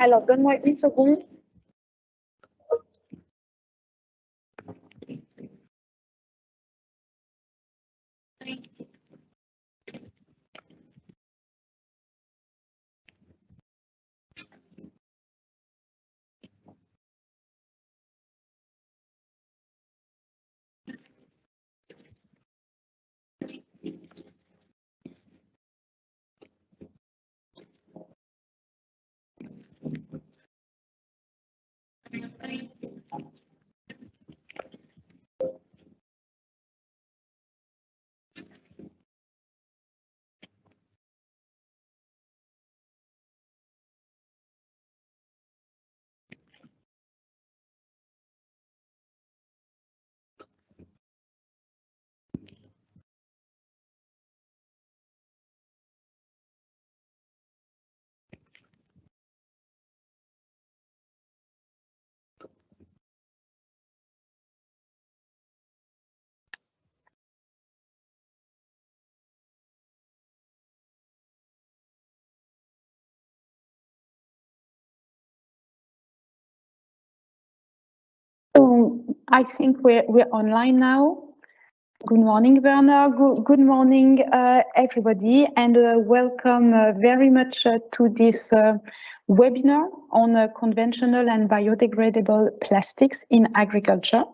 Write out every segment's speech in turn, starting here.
Alors, donne-moi une seconde. So I think we're online now. Good morning, Werner. Good morning, everybody, and welcome very much to this webinar on conventional and biodegradable plastics in agriculture.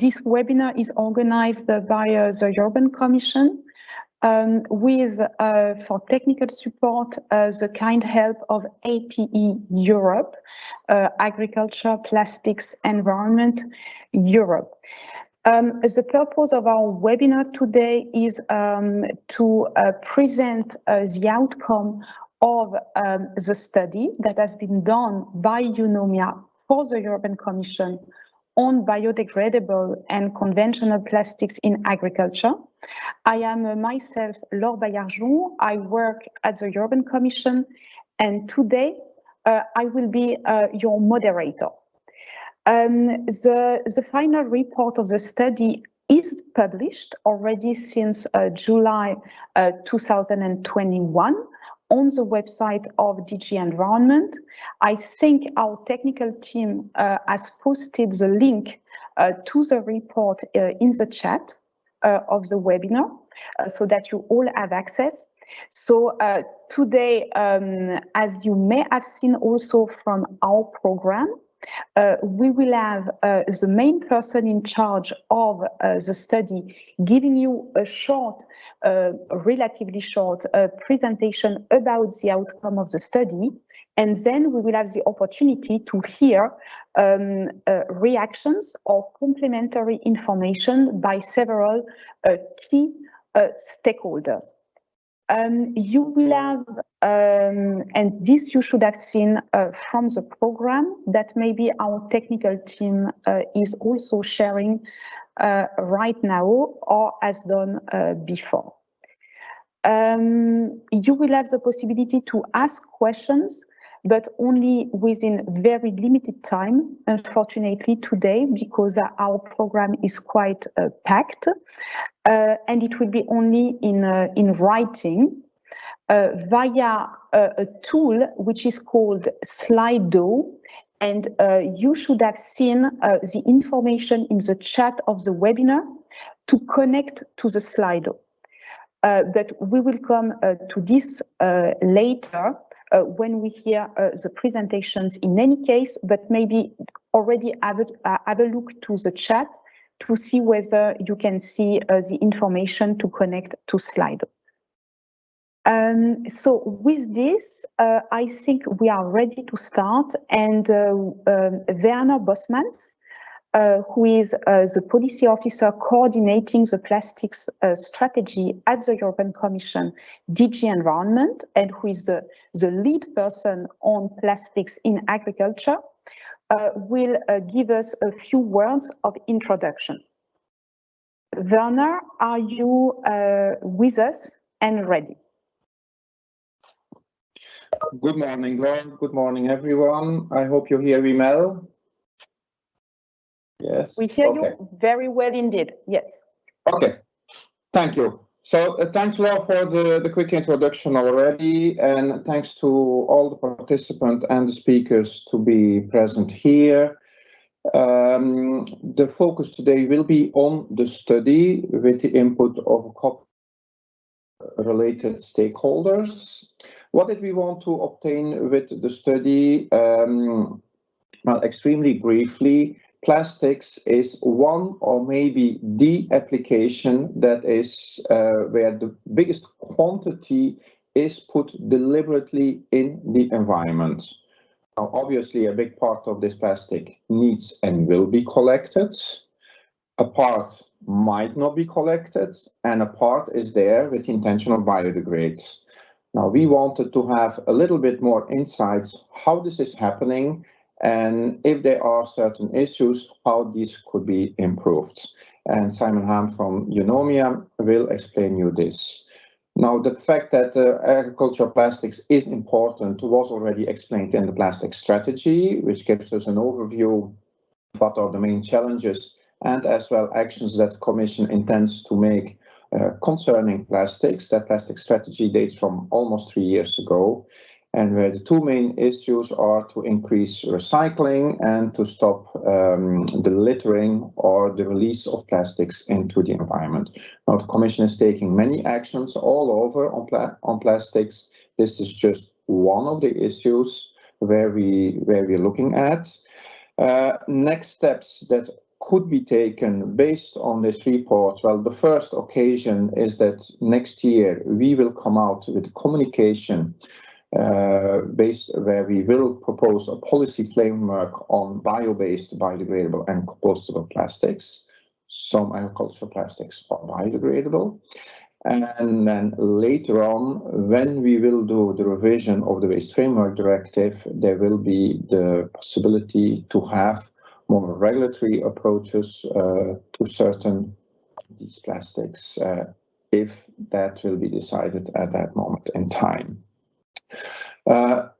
This webinar is organized by the European Commission with, for technical support, the kind help of APE Europe, Agriculture, Plastics, Environment, Europe. The purpose of our webinar today is to present the outcome of the study that has been done by Eunomia for the European Commission on biodegradable and conventional plastics in agriculture. I am myself Laure Baillargeon. I work at the European Commission, and today I will be your moderator. The final report of the study is published already since July 2021 on the website of DG Environment. I think our technical team has posted the link to the report in the chat of the webinar so that you all have access. So today, as you may have seen also from our program, We will have the main person in charge of the study giving you a short, relatively short presentation about the outcome of the study. And then we will have the opportunity to hear reactions or complementary information by several key stakeholders. You will have, and this you should have seen from the program, that maybe our technical team is also sharing right now or has done before. You will have the possibility to ask questions, but only within very limited time, unfortunately today, because our program is quite packed, and it will be only in writing via a tool which is called Slido, and you should have seen the information in the chat of the webinar to connect to the Slido. But we will come to this later when we hear the presentations in any case, but maybe already have a look to the chat to see whether you can see the information to connect to Slido. So with this, I think we are ready to start, and Werner Bosmans, who is the policy officer coordinating the plastics strategy at the European Commission DG Environment, and who is the lead person on plastics in agriculture, will give us a few words of introduction. Werner, are you with us and ready? Good morning, Laura. Good morning, everyone. I hope you hear me well. Yes. We hear you very well indeed. Yes. Okay. Thank you. So thanks, Laura, for the quick introduction already, and thanks to all the participants and the speakers to be present here. The focus today will be on the study with the input of a couple related stakeholders. What did we want to obtain with the study? Well, extremely briefly, plastics is one or maybe the application that is where the biggest quantity is put deliberately in the environment. Now, obviously, a big part of this plastic needs and will be collected. A part might not be collected, and a part is there with the intention of biodegrades. Now, we wanted to have a little bit more insights how this is happening, and if there are certain issues, how these could be improved. And Simon Hahn from Eunomia will explain you this. Now, the fact that agricultural plastics is important was already explained in the plastic strategy, which gives us an overview of what are the main challenges and as well actions that the Commission intends to make concerning plastics. That plastic strategy dates from almost 3 years ago, and where the two main issues are to increase recycling and to stop the littering or the release of plastics into the environment. Now, the Commission is taking many actions all over on plastics. This is just one of the issues where we're looking at. Next steps that could be taken based on this report. Well, the first occasion is that next year we will come out with communication based where we will propose a policy framework on bio-based, biodegradable and compostable plastics. Some agricultural plastics are biodegradable. And then later on, when we will do the revision of the Waste Framework Directive, there will be the possibility to have more regulatory approaches to certain of these plastics, if that will be decided at that moment in time.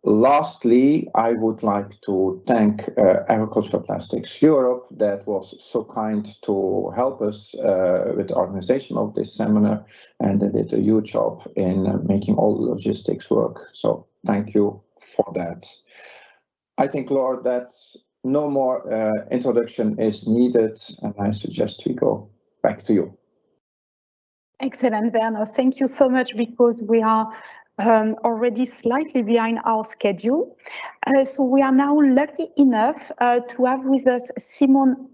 Lastly, I would like to thank Agricultural Plastics Europe that was so kind to help us with the organization of this seminar, and they did a huge job in making all the logistics work. So thank you for that. I think, Laura, that no more introduction is needed, and I suggest we go back to you. Excellent, Werner. Thank you so much, because we are already slightly behind our schedule. So we are now lucky enough to have with us Simon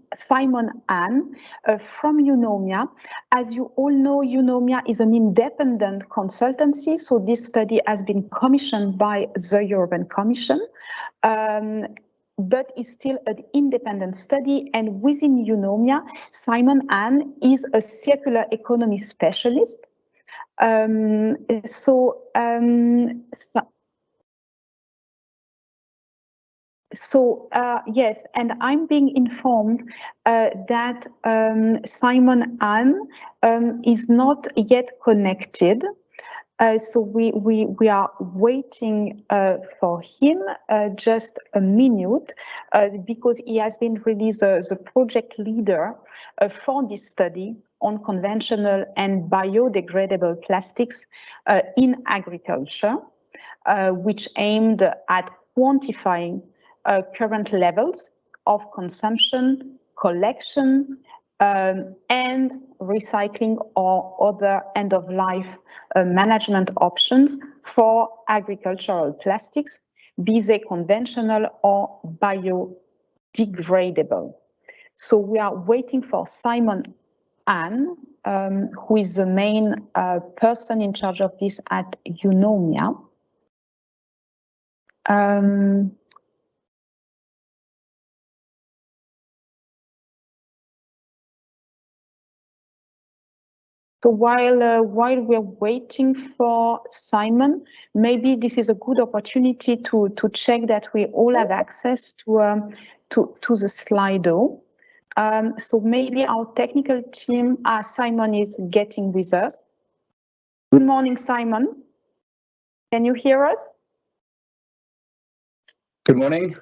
Ann from Eunomia. As you all know, Eunomia is an independent consultancy. So this study has been commissioned by the European Commission, but is still an independent study. And within Eunomia, Simon Ann is a circular economy specialist. Yes, and I'm being informed that Simon Ann is not yet connected. So we are waiting for him just a minute because he has been released as the project leader for this study on conventional and biodegradable plastics in agriculture, which aimed at quantifying current levels of consumption, collection, and recycling or other end-of-life management options for agricultural plastics, be they conventional or biodegradable. So we are waiting for Simon Ann, who is the main person in charge of this at Eunomia. So while we're waiting for Simon, maybe this is a good opportunity to check that we all have access to the Slido. So maybe our technical team, Simon is getting with us. Good morning, Simon. Can you hear us? Good morning.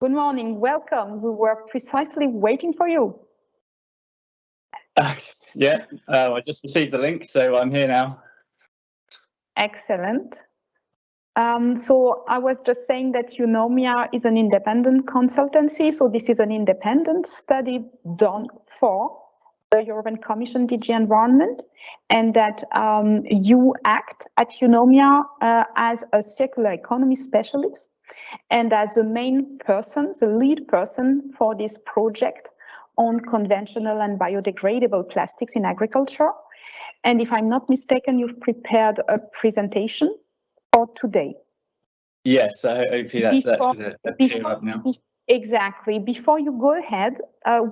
Good morning, welcome. We were precisely waiting for you. Yeah, I just received the link, so I'm here now. Excellent. So I was just saying that Eunomia is an independent consultancy. So this is an independent study done for the European Commission DG Environment, and that you act at Eunomia as a circular economy specialist and as the main person, the lead person for this project on conventional and biodegradable plastics in agriculture. And if I'm not mistaken, you've prepared a presentation for today. Yes, hopefully that should appear up now. Exactly. Before you go ahead,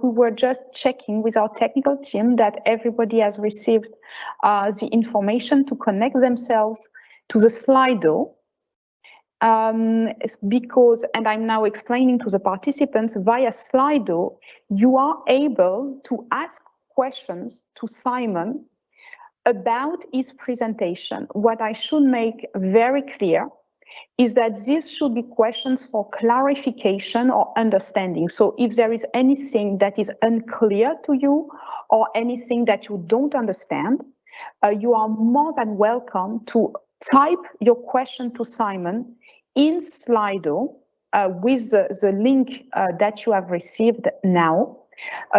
we were just checking with our technical team that everybody has received the information to connect themselves to the Slido. Because, and I'm now explaining to the participants, via Slido, you are able to ask questions to Simon about his presentation. What I should make very clear is that these should be questions for clarification or understanding. So if there is anything that is unclear to you or anything that you don't understand, you are more than welcome to type your question to Simon in Slido with the link that you have received now.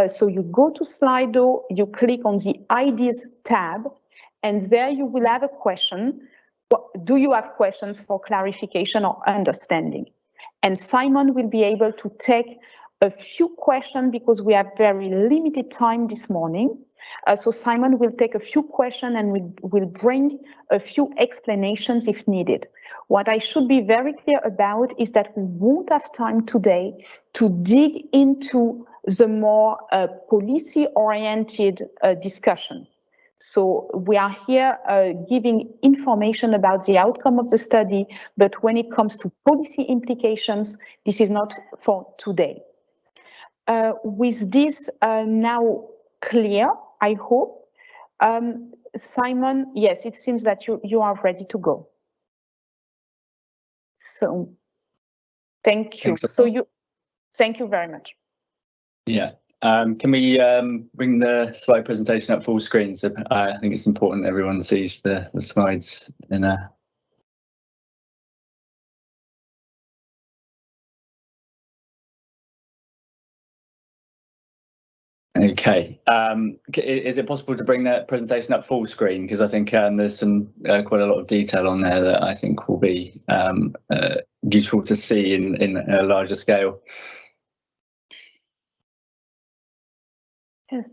So you go to Slido, you click on the IDs tab, and there you will have a question. Do you have questions for clarification or understanding? And Simon will be able to take a few questions because we have very limited time this morning. So Simon will take a few questions and will bring a few explanations if needed. What I should be very clear about is that we won't have time today to dig into the more policy-oriented discussion. So we are here giving information about the outcome of the study, but when it comes to policy implications, this is not for today. With this now clear, I hope, Simon, yes, it seems that you are ready to go. So thank you. Thank you very much. Yeah. Can we bring the slide presentation up full screen? So I think it's important that everyone sees the slides in a. Okay. Is it possible to bring that presentation up full screen? Because I think there's some quite a lot of detail on there that I think will be useful to see in a larger scale. Yes.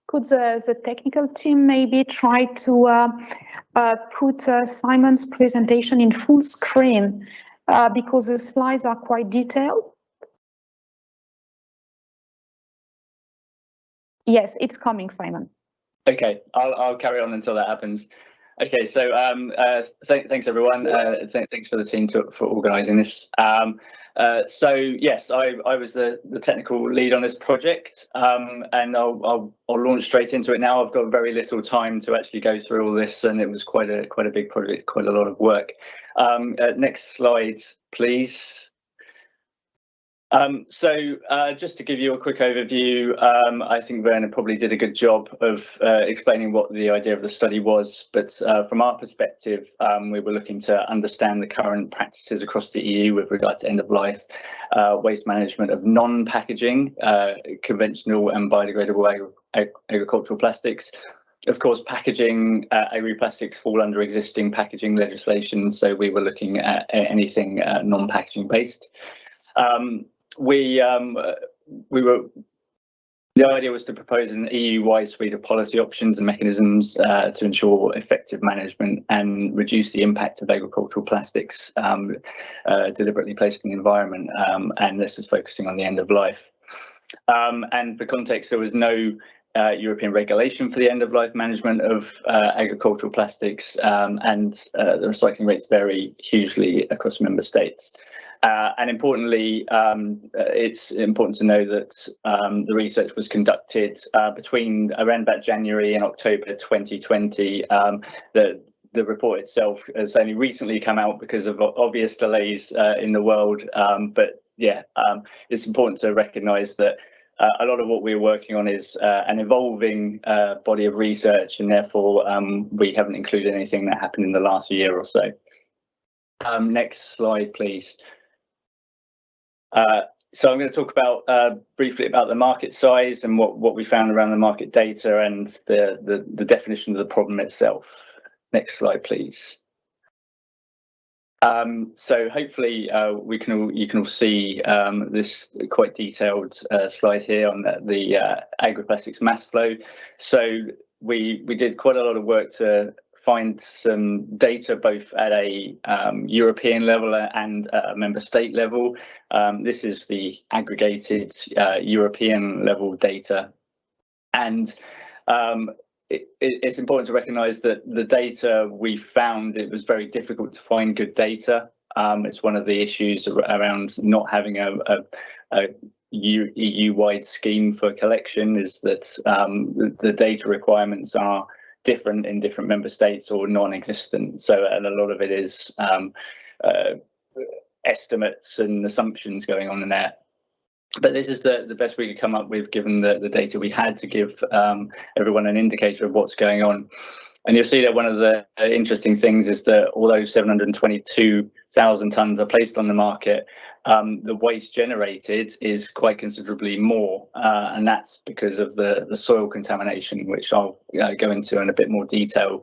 Could the technical team maybe try to put Simon's presentation in full screen because the slides are quite detailed? Yes, it's coming, Simon. Okay, I'll carry on until that happens. Okay, so thanks everyone. Thanks for the team for organising this. So yes, I was the technical lead on this project, and I'll launch straight into it now. I've got very little time to actually go through all this, and it was quite a big project, quite a lot of work. Next slide, please. So just to give you a quick overview, I think Werner probably did a good job of explaining what the idea of the study was, but from our perspective, we were looking to understand the current practices across the EU with regard to end-of-life waste management of non-packaging, conventional and biodegradable agricultural plastics. Of course, packaging, agri-plastics fall under existing packaging legislation, so we were looking at anything non-packaging based. The idea was to propose an EU-wide suite of policy options and mechanisms to ensure effective management and reduce the impact of agricultural plastics deliberately placed in the environment, and this is focusing on the end of life. And for context, there was no European regulation for the end-of-life management of agricultural plastics, and the recycling rates vary hugely across member states. And importantly, it's important to know that the research was conducted between around about January and October 2020. The report itself has only recently come out because of obvious delays in the world. But yeah, it's important to recognise that a lot of what we're working on is an evolving body of research, and therefore we haven't included anything that happened in the last year or so. Next slide, please. So I'm going to talk about briefly about the market size and what we found around the market data and the definition of the problem itself. Next slide, please. So hopefully you can all see this quite detailed slide here on the agri-plastics mass flow. So we did quite a lot of work to find some data both at a European level and a member state level. This is the aggregated European level data, and it's important to recognise that the data we found, it was very difficult to find good data. It's one of the issues around not having a EU-wide scheme for collection, is that the data requirements are different in different member states or non-existent. So and a lot of it is estimates and assumptions going on in there. But this is the best we could come up with, given the data we had, to give everyone an indicator of what's going on. And you'll see that one of the interesting things is that although 722,000 tonnes are placed on the market, the waste generated is quite considerably more, and that's because of the soil contamination, which I'll go into in a bit more detail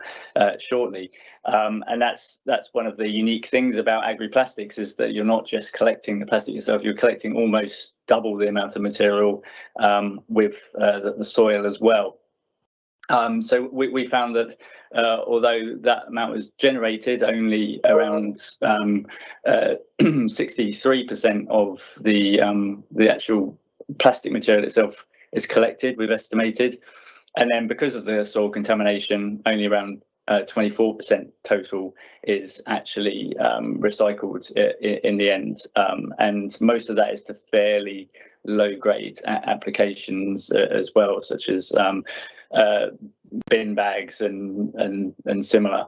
shortly. And that's one of the unique things about agri-plastics, is that you're not just collecting the plastic yourself, you're collecting almost double the amount of material with the soil as well. So we found that although that amount was generated, only around 63% of the actual plastic material itself is collected, we've estimated. And then because of the soil contamination, only around 24% total is actually recycled in the end. And most of that is to fairly low grade applications as well, such as bin bags and similar.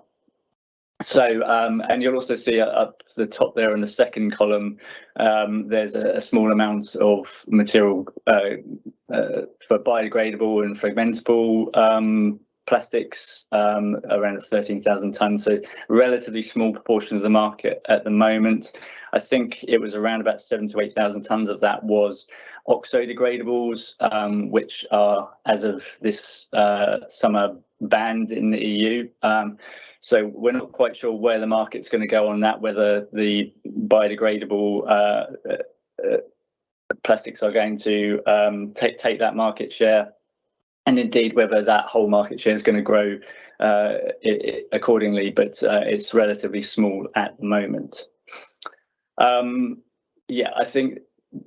So and you'll also see up the top there in the second column, there's a small amount of material for biodegradable and fragmentable plastics, around 13,000 tonnes, so relatively small proportion of the market at the moment. I think it was around about 7,000 to 8,000 tonnes of that was oxo-degradables, which are, as of this summer, banned in the EU. So we're not quite sure where the market's going to go on that, whether the biodegradable plastics are going to take that market share, and indeed whether that whole market share is going to grow accordingly, but it's relatively small at the moment. Yeah, I think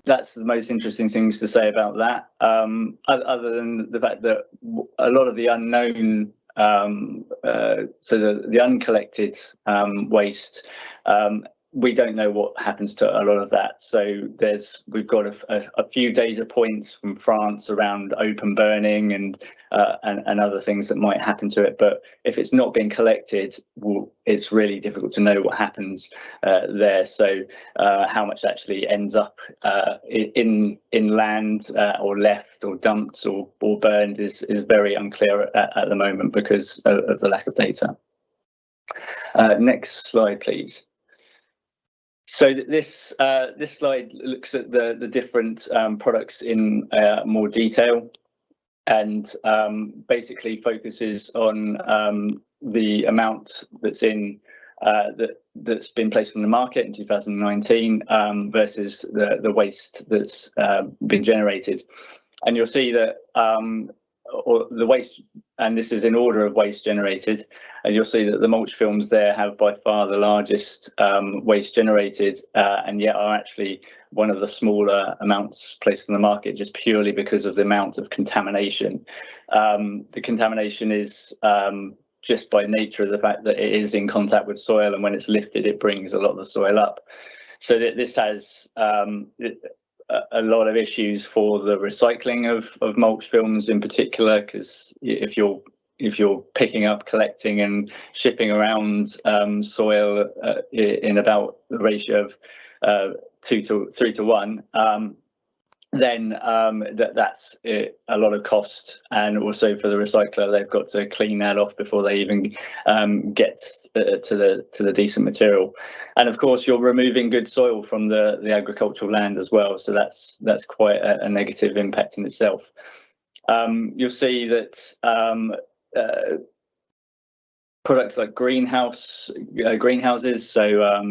that's the most interesting things to say about that, other than the fact that a lot of the unknown, so the uncollected waste, we don't know what happens to a lot of that. So we've got a few data points from France around open burning and other things that might happen to it. But if it's not being collected, it's really difficult to know what happens there. So how much actually ends up in land or left or dumped or burned is very unclear at the moment because of the lack of data. Next slide, please. So this slide looks at the different products in more detail, and basically focuses on the amount that's that's been placed on the market in 2019 versus the waste that's been generated. And you'll see that or the waste, and this is in order of waste generated, and you'll see that the mulch films there have by far the largest waste generated, and yet are actually one of the smaller amounts placed on the market, just purely because of the amount of contamination. The contamination is just by nature of the fact that it is in contact with soil, and when it's lifted, it brings a lot of the soil up. So this has a lot of issues for the recycling of mulch films in particular, because if you're picking up, collecting and shipping around soil in about the ratio of 2 to 3 to 1, then that's a lot of cost, and also for the recycler, they've got to clean that off before they even get to the decent material. And of course, you're removing good soil from the agricultural land as well, so that's quite a negative impact in itself. You'll see that products like greenhouses, so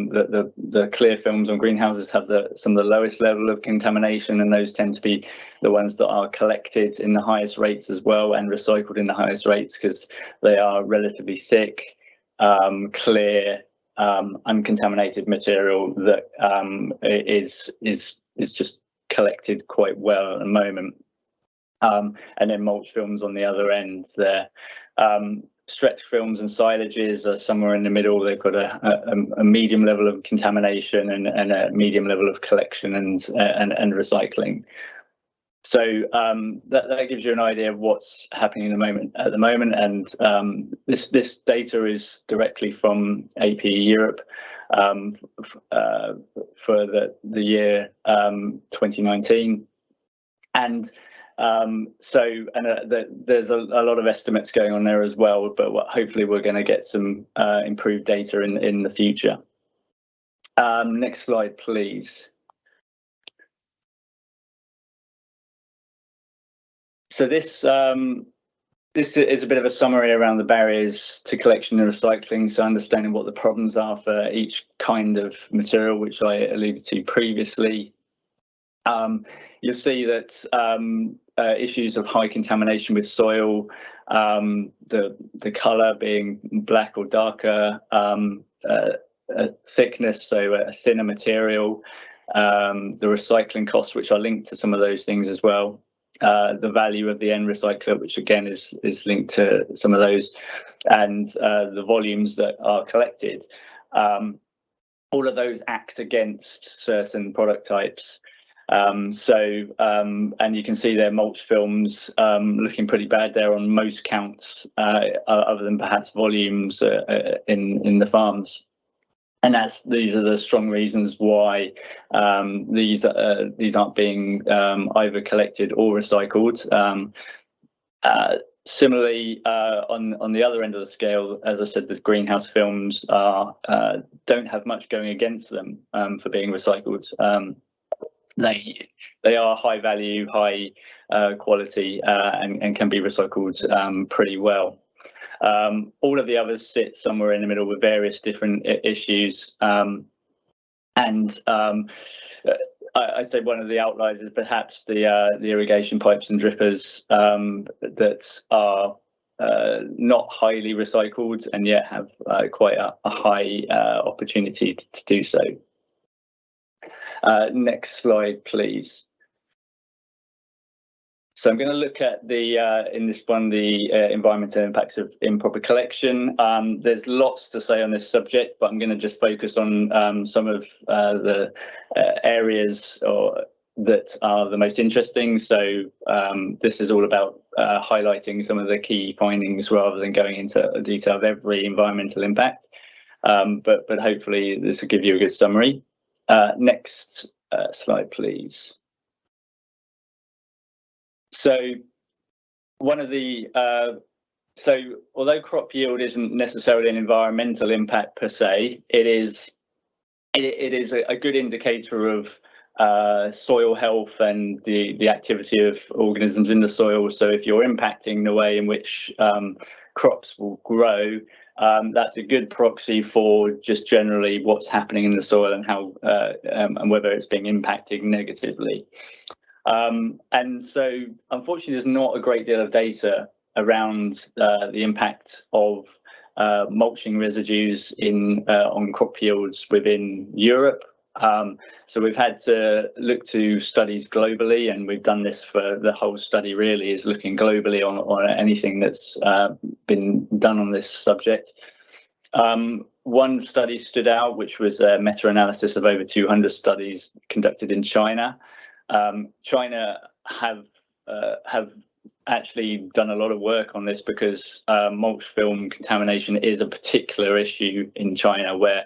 the clear films on greenhouses have some of the lowest level of contamination, and those tend to be the ones that are collected in the highest rates as well and recycled in the highest rates, because they are relatively thick, clear, uncontaminated material that is just collected quite well at the moment. And then mulch films on the other end there. Stretch films and silages are somewhere in the middle. They've got a medium level of contamination and a medium level of collection and recycling. So that gives you an idea of what's happening at the moment. And this data is directly from AP Europe for the year 2019, and there's a lot of estimates going on there as well, but hopefully we're going to get some improved data in the future. Next slide, please. So this is a bit of a summary around the barriers to collection and recycling, so understanding what the problems are for each kind of material, which I alluded to previously. You'll see that issues of high contamination with soil, the colour being black or darker, thickness, so a thinner material, the recycling costs, which are linked to some of those things as well, the value of the end recycler, which again is linked to some of those, and the volumes that are collected. All of those act against certain product types. And you can see their mulch films looking pretty bad there on most counts, other than perhaps volumes in the farms. And these are the strong reasons why these aren't being either collected or recycled. Similarly, on the other end of the scale, as I said, the greenhouse films don't have much going against them for being recycled. They are high value, high quality, and can be recycled pretty well. All of the others sit somewhere in the middle with various different issues, I say one of the outliers is perhaps the irrigation pipes and drippers that are not highly recycled and yet have quite a high opportunity to do so. Next slide, please. So I'm going to look at in this one, the environmental impacts of improper collection. There's lots to say on this subject, but I'm going to just focus on some of the areas that are the most interesting. So this is all about highlighting some of the key findings rather than going into detail of every environmental impact. But hopefully this will give you a good summary. Next slide, please. So one of the although crop yield isn't necessarily an environmental impact per se, it is a good indicator of soil health and the activity of organisms in the soil. So if you're impacting the way in which crops will grow, that's a good proxy for just generally what's happening in the soil and how and whether it's being impacted negatively. And so unfortunately there's not a great deal of data around the impact of mulching residues on crop yields within Europe. So we've had to look to studies globally, and we've done this for the whole study. Really is looking globally on anything that's been done on this subject. One study stood out, which was a meta-analysis of over 200 studies conducted in China. China have actually done a lot of work on this because mulch film contamination is a particular issue in China, where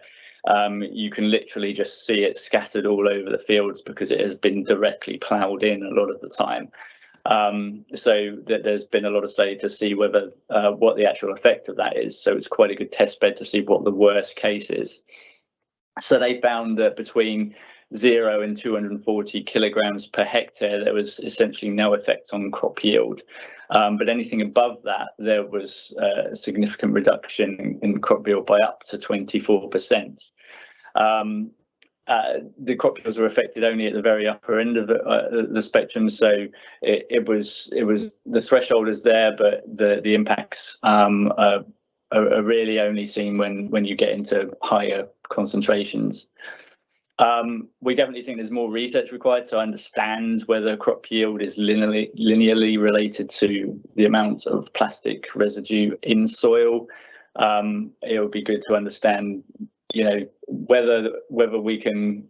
you can literally just see it scattered all over the fields because it has been directly ploughed in a lot of the time. So there's been a lot of study to see whether what the actual effect of that is. So it's quite a good test bed to see what the worst case is. So they found that between 0 and 240 kilograms per hectare, there was essentially no effect on crop yield. But anything above that, there was a significant reduction in crop yield by up to 24%. The crop yields were affected only at the very upper end of the spectrum, so it was the threshold is there, but the impacts are really only seen when you get into higher concentrations. We definitely think there's more research required to understand whether crop yield is linearly related to the amount of plastic residue in soil. It would be good to understand, whether we can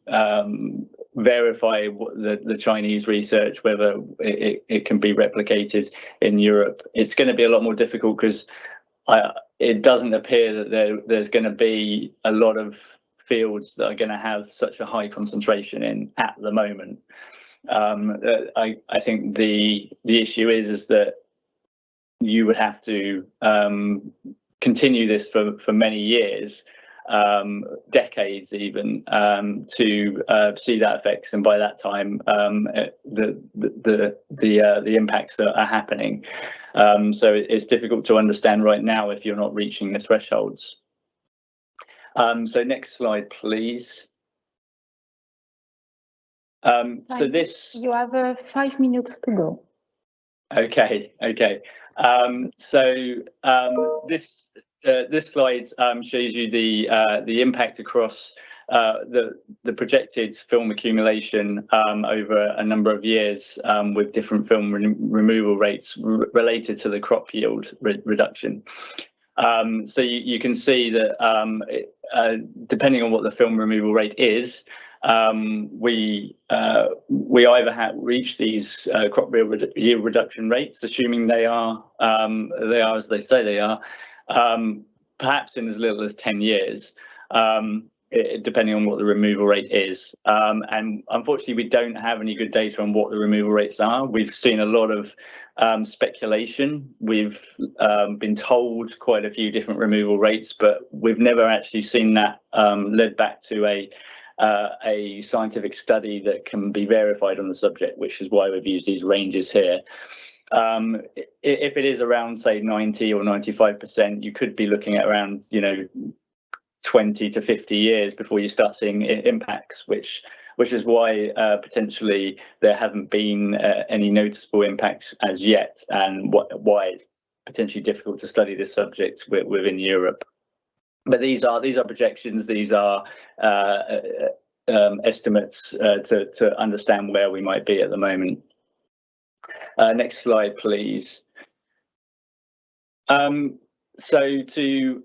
verify what the Chinese research, whether it can be replicated in Europe. It's going to be a lot more difficult because it doesn't appear that there's going to be a lot of fields that are going to have such a high concentration in at the moment. I think the issue is that you would have to continue this for many years, decades even, to see that effects, and by that time the impacts that are happening. So it's difficult to understand right now if you're not reaching the thresholds. So next slide, please. So this. You have 5 minutes to go. Okay. This slide shows you the impact across the projected film accumulation over a number of years, with different film removal rates related to the crop yield reduction. So you can see that depending on what the film removal rate is, we either have reached these crop yield reduction rates, assuming they are as they say they are, perhaps in as little as 10 years, depending on what the removal rate is. And unfortunately, we don't have any good data on what the removal rates are. We've seen a lot of speculation. We've been told quite a few different removal rates, but we've never actually seen that led back to a scientific study that can be verified on the subject, which is why we've used these ranges here. If it is around, say, 90 or 95%, you could be looking at around, 20 to 50 years before you start seeing impacts, which is why potentially there haven't been any noticeable impacts as yet, and why it's potentially difficult to study this subject within Europe. But these are projections. These are estimates to understand where we might be at the moment. Next slide, please. So to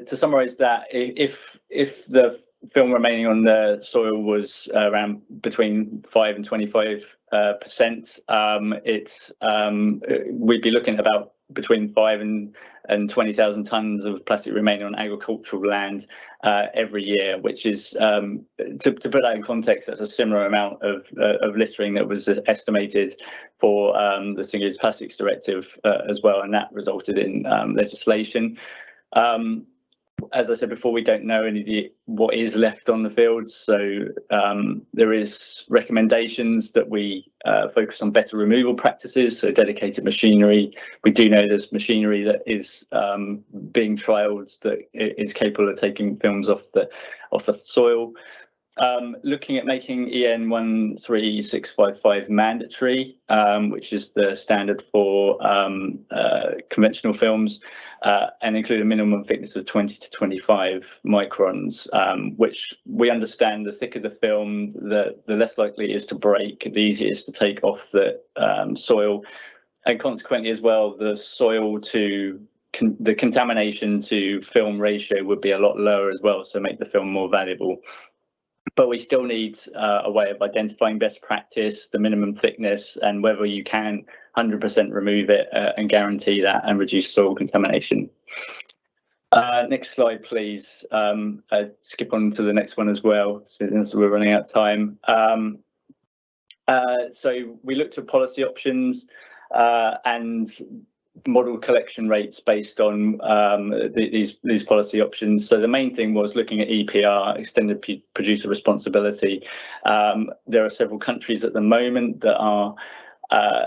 summarize that, if the film remaining on the soil was around between 5 and 25%, we'd be looking at about between 5 and 20,000 tons of plastic remaining on agricultural land every year, which is, to put that in context, that's a similar amount of littering that was estimated for the Single-Use Plastics Directive as well, and that resulted in legislation. As I said before, we don't know what is left on the fields, so there is recommendations that we focus on better removal practices, so dedicated machinery. We do know there's machinery that is being trialled that is capable of taking films off the soil. Looking at making EN 13655 mandatory, which is the standard for conventional films, and include a minimum thickness of 20 to 25 microns, which we understand the thicker the film, the less likely it is to break, the easier it is to take off the soil, and consequently as well, the soil to the contamination to film ratio would be a lot lower as well, so make the film more valuable. But we still need a way of identifying best practice, the minimum thickness, and whether you can 100% remove it and guarantee that and reduce soil contamination. Next slide, please. Skip on to the next one as well, since we're running out of time. So we looked at policy options and model collection rates based on these policy options. So the main thing was looking at EPR, extended producer responsibility. There are several countries at the moment that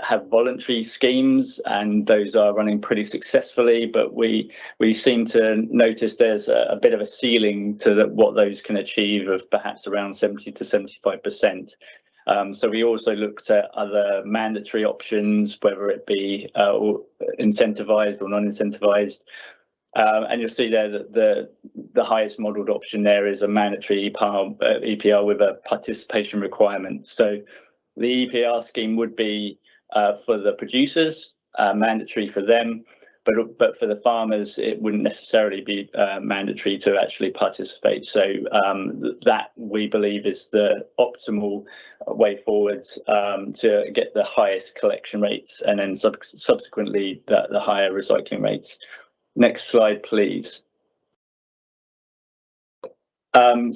have voluntary schemes, and those are running pretty successfully, but we seem to notice there's a bit of a ceiling to what those can achieve of perhaps around 70 to 75%. So we also looked at other mandatory options, whether it be incentivized or non-incentivized. And you'll see there that the highest modelled option there is a mandatory EPR with a participation requirement. So the EPR scheme would be for the producers, mandatory for them, but for the farmers, it wouldn't necessarily be mandatory to actually participate. So that, we believe, is the optimal way forward to get the highest collection rates and then subsequently the higher recycling rates. Next slide, please. And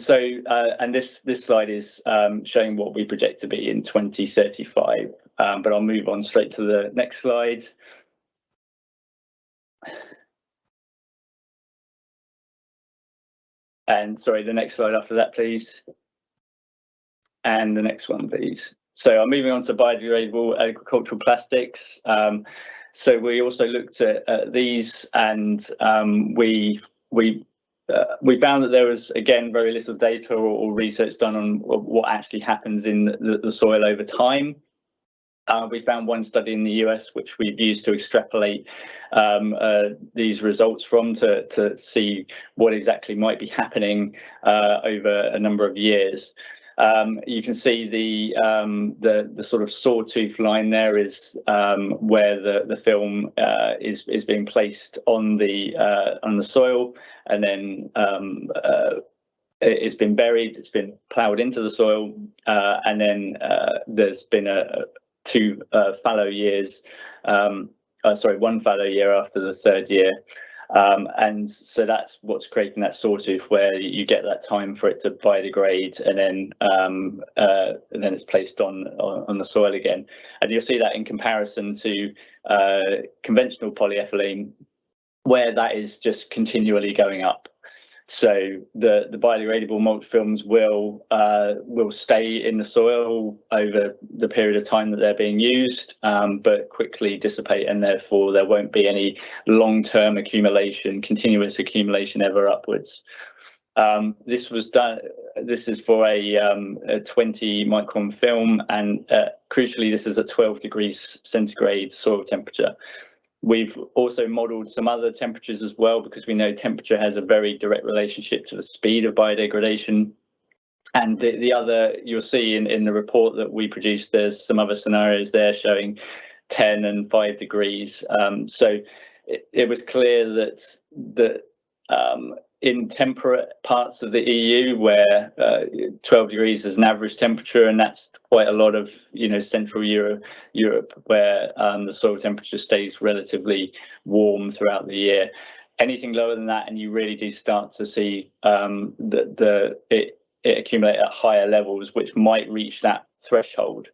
this slide is showing what we project to be in 2035, but I'll move on straight to the next slide. And sorry, the next slide after that, please. And the next one, please. So I'm moving on to biodegradable agricultural plastics. So we also looked at these, and we found that there was, again, very little data or research done on what actually happens in the soil over time. We found one study in the US, which we've used to extrapolate these results from to see what exactly might be happening over a number of years. You can see the sort of sawtooth line there is where the film is being placed on the soil, and then it's been buried, it's been ploughed into the soil, and then there's been one fallow year after the third year. And so that's what's creating that sawtooth, where you get that time for it to biodegrade, and then it's placed on the soil again. And you'll see that in comparison to conventional polyethylene, where that is just continually going up. So the biodegradable mulch films will stay in the soil over the period of time that they're being used, but quickly dissipate, and therefore there won't be any long-term accumulation, continuous accumulation ever upwards. This is for a 20 micron film, and crucially, this is at 12 degrees centigrade soil temperature. We've also modelled some other temperatures as well, because we know temperature has a very direct relationship to the speed of biodegradation. And the other, you'll see in the report that we produced, there's some other scenarios there showing 10 and 5 degrees. So it was clear that in temperate parts of the EU, where 12 degrees is an average temperature, and that's quite a lot of Central Europe, where the soil temperature stays relatively warm throughout the year. Anything lower than that, and you really do start to see it accumulate at higher levels, which might reach that threshold.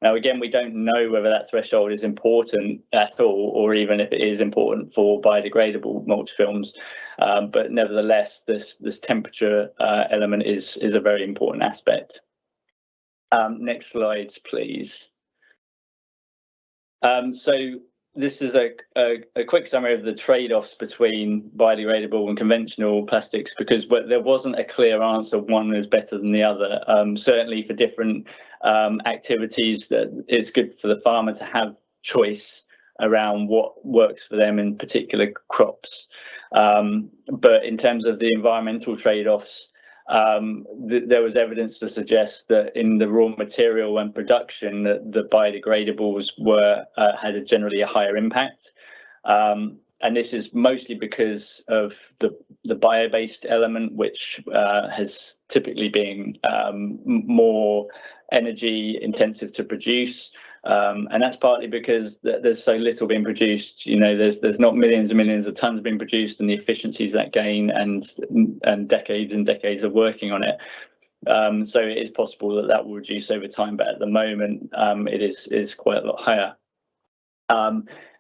Now, again, we don't know whether that threshold is important at all, or even if it is important for biodegradable mulch films. But nevertheless, this temperature element is a very important aspect. Next slide, please. So this is a quick summary of the trade-offs between biodegradable and conventional plastics, because there wasn't a clear answer, one is better than the other. Certainly for different activities, that it's good for the farmer to have choice around what works for them in particular crops. But in terms of the environmental trade-offs, there was evidence to suggest that in the raw material and production, that the biodegradables had generally a higher impact. And this is mostly because of the bio-based element, which has typically been more energy intensive to produce. And that's partly because there's so little being produced. There's not millions and millions of tons being produced, and the efficiencies that gain, and decades and decades of working on it. So it is possible that will reduce over time, but at the moment it is quite a lot higher.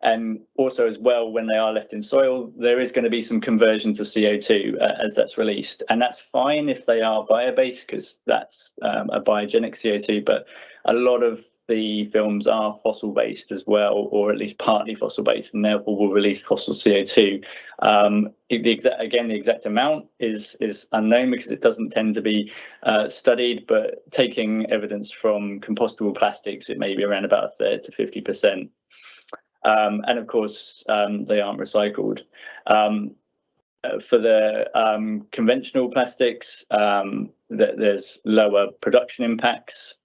And also as well, when they are left in soil, there is going to be some conversion to CO2 as that's released, and that's fine if they are bio-based, because that's a biogenic CO2, but a lot of the films are fossil based as well, or at least partly fossil based, and therefore will release fossil CO2. The exact amount is unknown, because it doesn't tend to be studied, but taking evidence from compostable plastics, it may be around about 30 to 50%. And of course, they aren't recycled. For the conventional plastics, there's lower production impacts.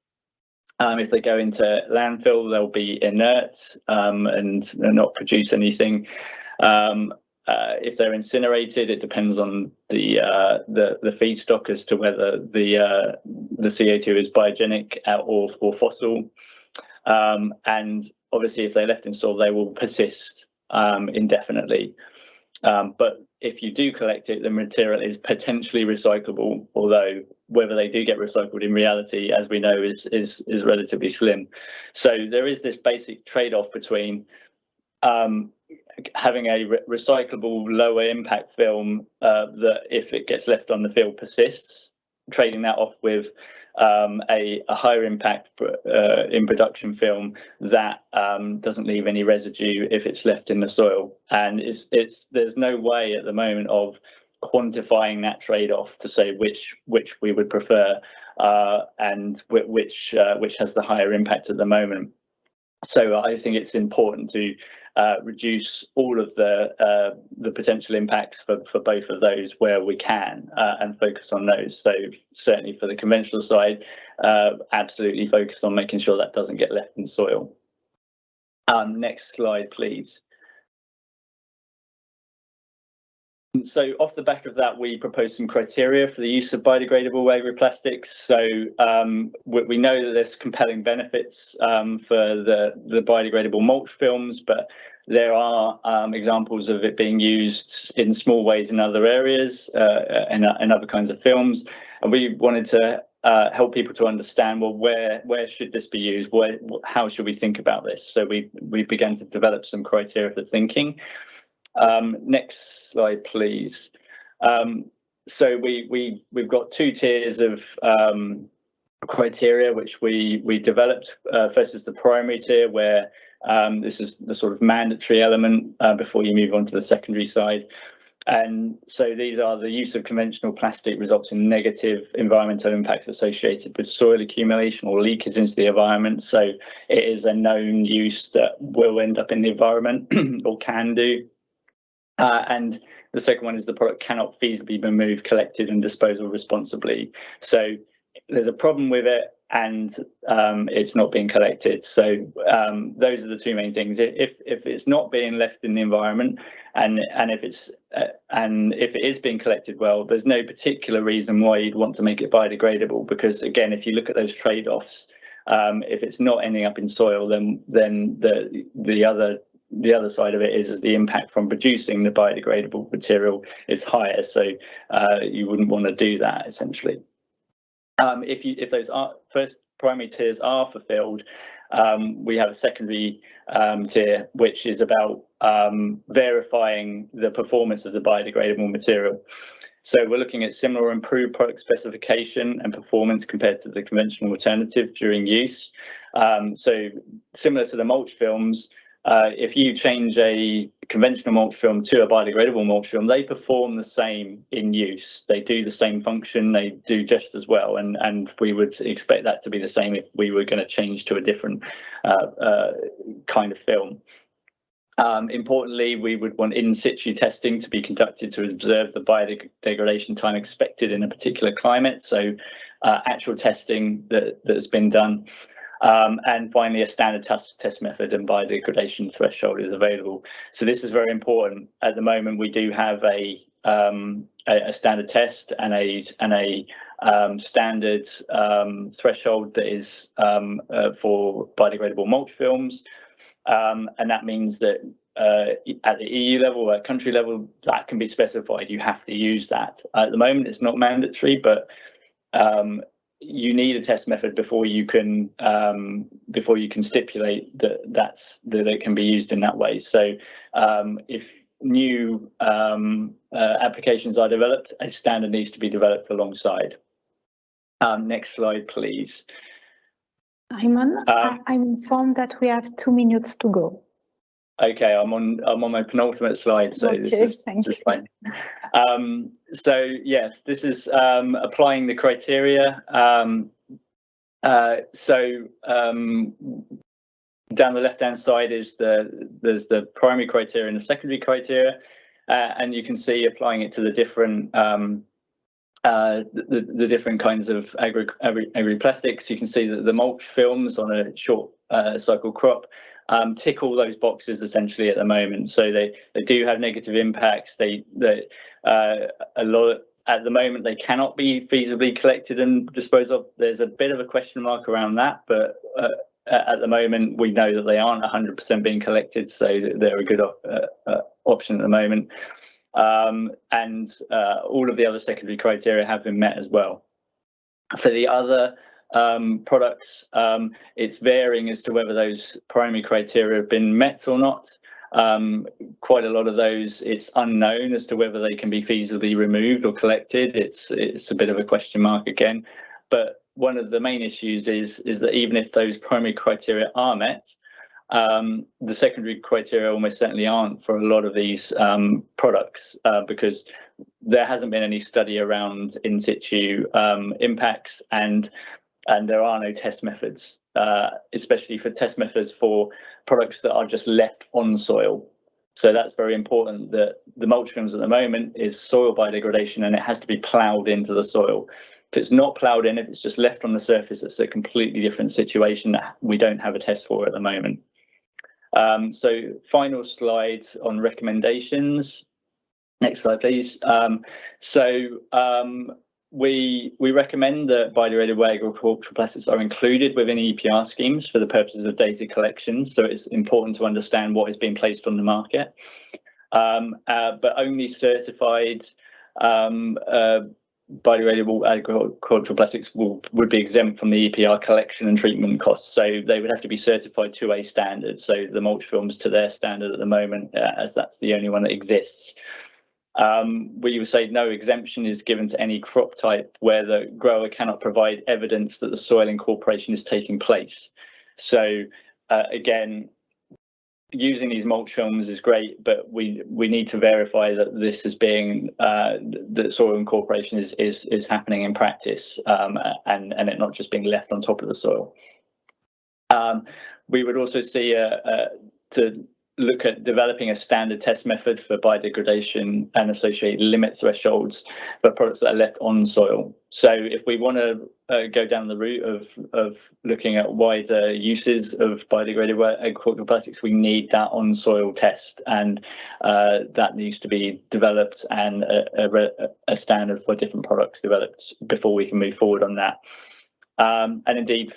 If they go into landfill, they'll be inert and not produce anything. If they're incinerated, it depends on the feedstock as to whether the CO2 is biogenic or fossil. And obviously, if they're left in soil, they will persist indefinitely. But if you do collect it, the material is potentially recyclable, although whether they do get recycled in reality, as we know, is relatively slim. So there is this basic trade-off between having a recyclable, lower impact film that, if it gets left on the field, persists, trading that off with a higher impact in production film that doesn't leave any residue if it's left in the soil. And there's no way at the moment of quantifying that trade-off to say which we would prefer and which has the higher impact at the moment. So I think it's important to reduce all of the potential impacts for both of those where we can, and focus on those. So certainly for the conventional side, absolutely focus on making sure that doesn't get left in soil. Next slide, please. So off the back of that, we proposed some criteria for the use of biodegradable agri-plastics. So we know that there's compelling benefits for the biodegradable mulch films, but there are examples of it being used in small ways in other areas and other kinds of films. And we wanted to help people to understand, well, where should this be used? How should we think about this? So we began to develop some criteria for thinking. Next slide, please. So we've got two tiers of criteria which we developed. First is the primary tier, where this is the sort of mandatory element before you move on to the secondary side. And so these are: the use of conventional plastic results in negative environmental impacts associated with soil accumulation or leakage into the environment. So it is a known use that will end up in the environment or can do. And the second one is: the product cannot feasibly be moved, collected and disposed of responsibly. So there's a problem with it, and it's not being collected. So those are the two main things. If it's not being left in the environment, and if it is being collected well, there's no particular reason why you'd want to make it biodegradable, because again, if you look at those trade-offs, if it's not ending up in soil, then the other side of it is the impact from producing the biodegradable material is higher. So you wouldn't want to do that, essentially. If those first primary tiers are fulfilled, we have a secondary tier, which is about verifying the performance of the biodegradable material. So we're looking at similar or improved product specification and performance compared to the conventional alternative during use. So similar to the mulch films, if you change a conventional mulch film to a biodegradable mulch film, they perform the same in use. They do the same function, they do just as well, and we would expect that to be the same if we were going to change to a different kind of film. Importantly, we would want in situ testing to be conducted to observe the biodegradation time expected in a particular climate. So actual testing that's been done. And finally, a standard test method and biodegradation threshold is available. So this is very important. At the moment, we do have a standard test and a standard threshold that is for biodegradable mulch films, and that means that at the EU level or at country level, that can be specified. You have to use that. At the moment, it's not mandatory, but you need a test method before you can stipulate that it can be used in that way. So if new applications are developed, a standard needs to be developed alongside. Next slide, please. Simon, I'm informed that we have 2 minutes to go. Okay, I'm on my penultimate slide, so okay, this is fine. So yeah, this is applying the criteria. Down the left-hand side is there's the primary criteria and the secondary criteria, and you can see applying it to the different the different kinds of agri-plastics. You can see that the mulch films on a short cycle crop tick all those boxes essentially at the moment. So they do have negative impacts. A lot at the moment they cannot be feasibly collected and disposed of. There's a bit of a question mark around that, but at the moment we know that they aren't 100% being collected, so they're a good option at the moment. And all of the other secondary criteria have been met as well. For the other products, it's varying as to whether those primary criteria have been met or not. Quite a lot of those, it's unknown as to whether they can be feasibly removed or collected. It's a bit of a question mark again. But one of the main issues is that even if those primary criteria are met, the secondary criteria almost certainly aren't for a lot of these products, because there hasn't been any study around in situ impacts, and there are no test methods, especially for test methods for products that are just left on soil. So that's very important, that the mulch films at the moment is soil biodegradation, and it has to be ploughed into the soil. If it's not ploughed in, if it's just left on the surface, it's a completely different situation that we don't have a test for at the moment. So final slide on recommendations. Next slide, please. we recommend that biodegradable agricultural plastics are included within EPR schemes for the purposes of data collection. So it's important to understand what is being placed on the market, but only certified biodegradable agricultural plastics would be exempt from the EPR collection and treatment costs. So they would have to be certified to a standard. So the mulch films to their standard at the moment, as that's the only one that exists. We would say no exemption is given to any crop type where the grower cannot provide evidence that the soil incorporation is taking place. So again, using these mulch films is great, but we need to verify that this is being that soil incorporation is happening in practice, and it not just being left on top of the soil. We would also see to look at developing a standard test method for biodegradation and associated limit thresholds for products that are left on soil. So if we want to go down the route of looking at wider uses of biodegradable agricultural plastics, we need that on soil test, and that needs to be developed and a standard for different products developed before we can move forward on that. And indeed,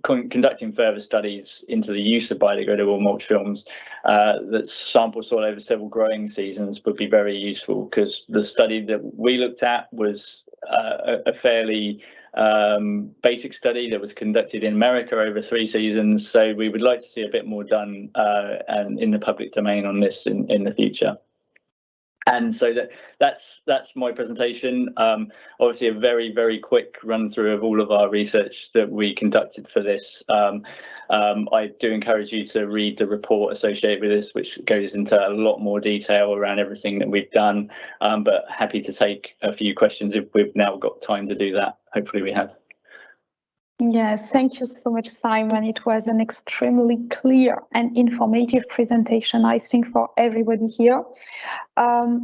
conducting further studies into the use of biodegradable mulch films that sample soil over several growing seasons would be very useful, because the study that we looked at was a fairly basic study that was conducted in America over 3 seasons. So we would like to see a bit more done and in the public domain on this in the future. And so that's my presentation. Obviously, a very quick run through of all of our research that we conducted for this. I do encourage you to read the report associated with this, which goes into a lot more detail around everything that we've done. But happy to take a few questions if we've now got time to do that. Hopefully we have. Yes, thank you so much, Simon. It was an extremely clear and informative presentation, I think, for everybody here.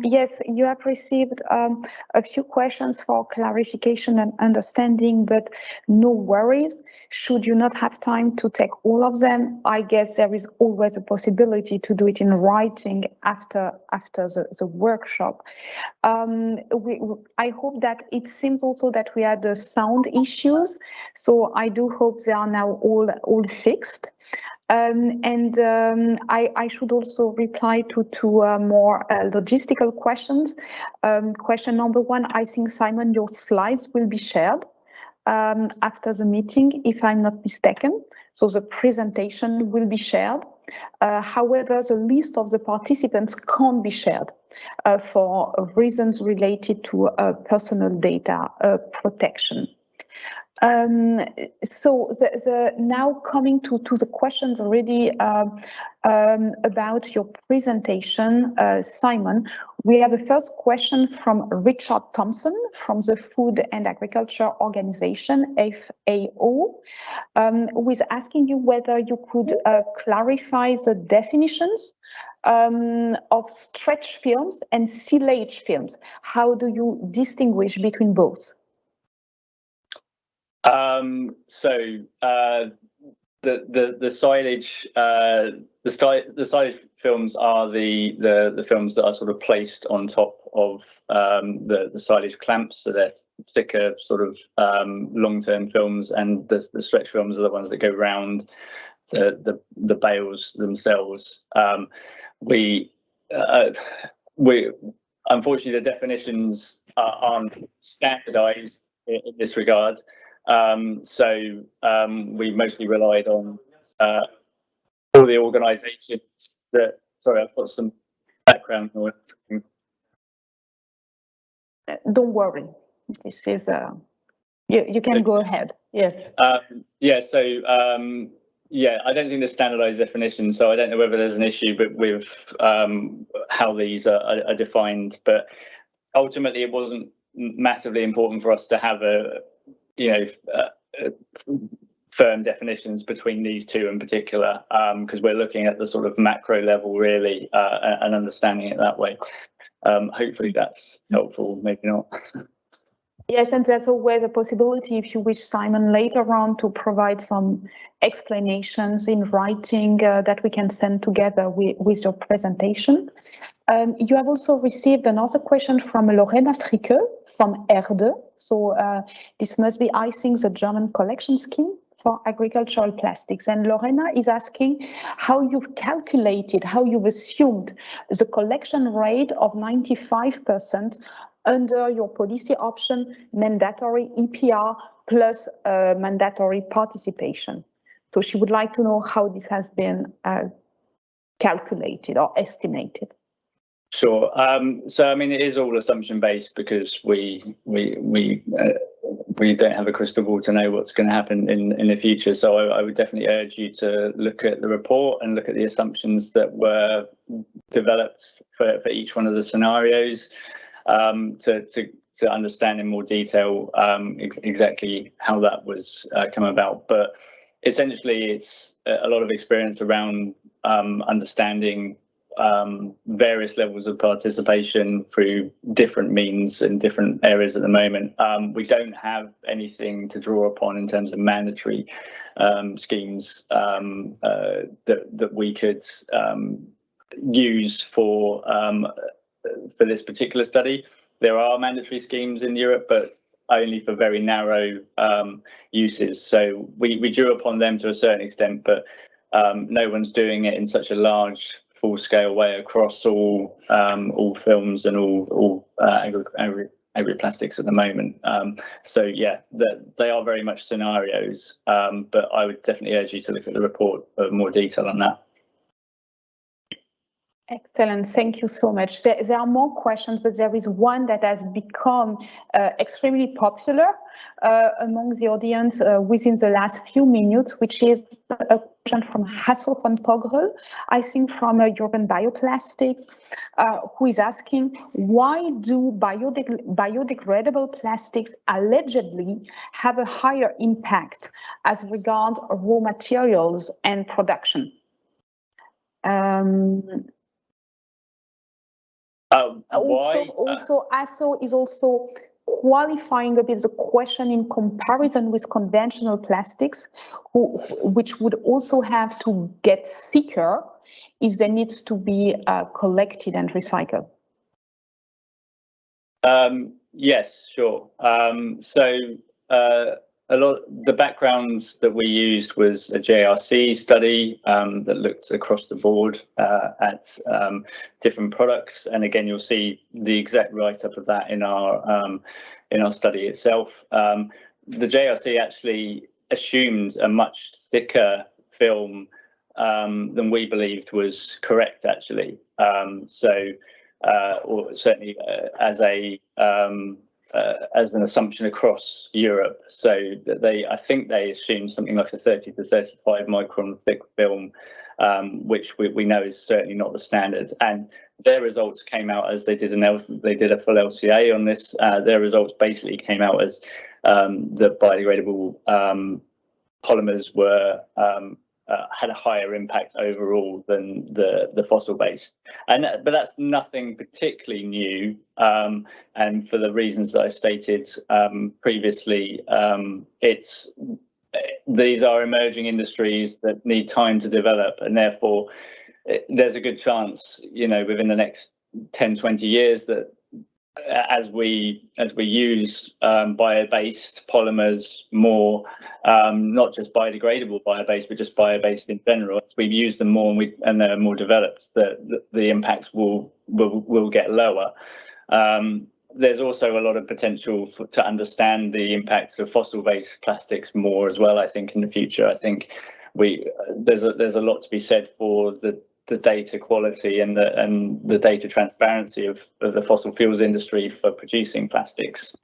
Yes, you have received a few questions for clarification and understanding, but no worries. Should you not have time to take all of them, I guess there is always a possibility to do it in writing after the workshop. I hope that it seems also that we had the sound issues, so I do hope they are now all fixed. I should also reply to more logistical questions. Question number 1, I think, Simon, your slides will be shared after the meeting, if I'm not mistaken. So the presentation will be shared. However, the list of the participants can't be shared for reasons related to personal data protection. So now coming to the questions already about your presentation, Simon, we have a first question from Richard Thompson from the Food and Agriculture Organization, FAO, who is asking you whether you could clarify the definitions of stretch films and silage films. How do you distinguish between both? The silage films are the films that are sort of placed on top of the silage clamps, so they're thicker sort of long-term films, and the stretch films are the ones that go round the bales themselves. Unfortunately, the definitions aren't standardized in this regard. So we mostly relied on all the organisations that. Sorry, I've got some background noise. Don't worry. This is you can go ahead. Yes. Yeah. So yeah, I don't think there's standardised definitions, so I don't know whether there's an issue, but with how these are defined. But ultimately, it wasn't massively important for us to have firm definitions between these two in particular, because we're looking at the sort of macro level really and understanding it that way. Hopefully that's helpful, maybe not. Yes, and there's always a possibility, if you wish, Simon, later on to provide some explanations in writing that we can send together with your presentation. You have also received another question from Lorena Fricke from Erde. So this must be, I think, the German collection scheme for agricultural plastics. And Lorena is asking how you've calculated, how you've assumed the collection rate of 95% under your policy option, mandatory EPR plus mandatory participation. So she would like to know how this has been calculated or estimated. Sure. So I mean, it is all assumption based because we don't have a crystal ball to know what's going to happen in the future. So I would definitely urge you to look at the report and look at the assumptions that were developed for each one of the scenarios to understand in more detail exactly how that was come about. But essentially, it's a lot of experience around understanding various levels of participation through different means in different areas at the moment. We don't have anything to draw upon in terms of mandatory schemes that we could use for this particular study. There are mandatory schemes in Europe, but only for very narrow uses. So we drew upon them to a certain extent, but no one's doing it in such a large full-scale way across all films and all agri-plastics at the moment. So yeah, they are very much scenarios, but I would definitely urge you to look at the report for more detail on that. Excellent, thank you so much. There are more questions, but there is one that has become extremely popular among the audience within the last few minutes, which is a question from Hasso von Pogrel, I think from European Bioplastics, who is asking, why do biodegradable plastics allegedly have a higher impact as regards raw materials and production? Also, Asso is also qualifying a bit the question in comparison with conventional plastics, which would also have to get thicker if they need to be collected and recycled. Yes, sure. The background that we used was a JRC study that looked across the board at different products, and again, you'll see the exact write-up of that in our study itself. The JRC actually assumed a much thicker film than we believed was correct, actually. Or certainly as an assumption across Europe. So that I think they assumed something like a 30 to 35 micron thick film, which we know is certainly not the standard. And their results came out as they did a full LCA on this. Their results basically came out as the biodegradable polymers were had a higher impact overall than the fossil-based, but that's nothing particularly new. And for the reasons that I stated previously, these are emerging industries that need time to develop, and therefore there's a good chance, within the next 10-20 years that as we use bio-based polymers more, not just biodegradable bio-based, but just bio-based in general, as we use them more and they're more developed, the impacts will get lower. There's also a lot of potential to understand the impacts of fossil-based plastics more as well. I think in the future, I think there's a lot to be said for the data quality and the data transparency of the fossil fuels industry for producing plastics.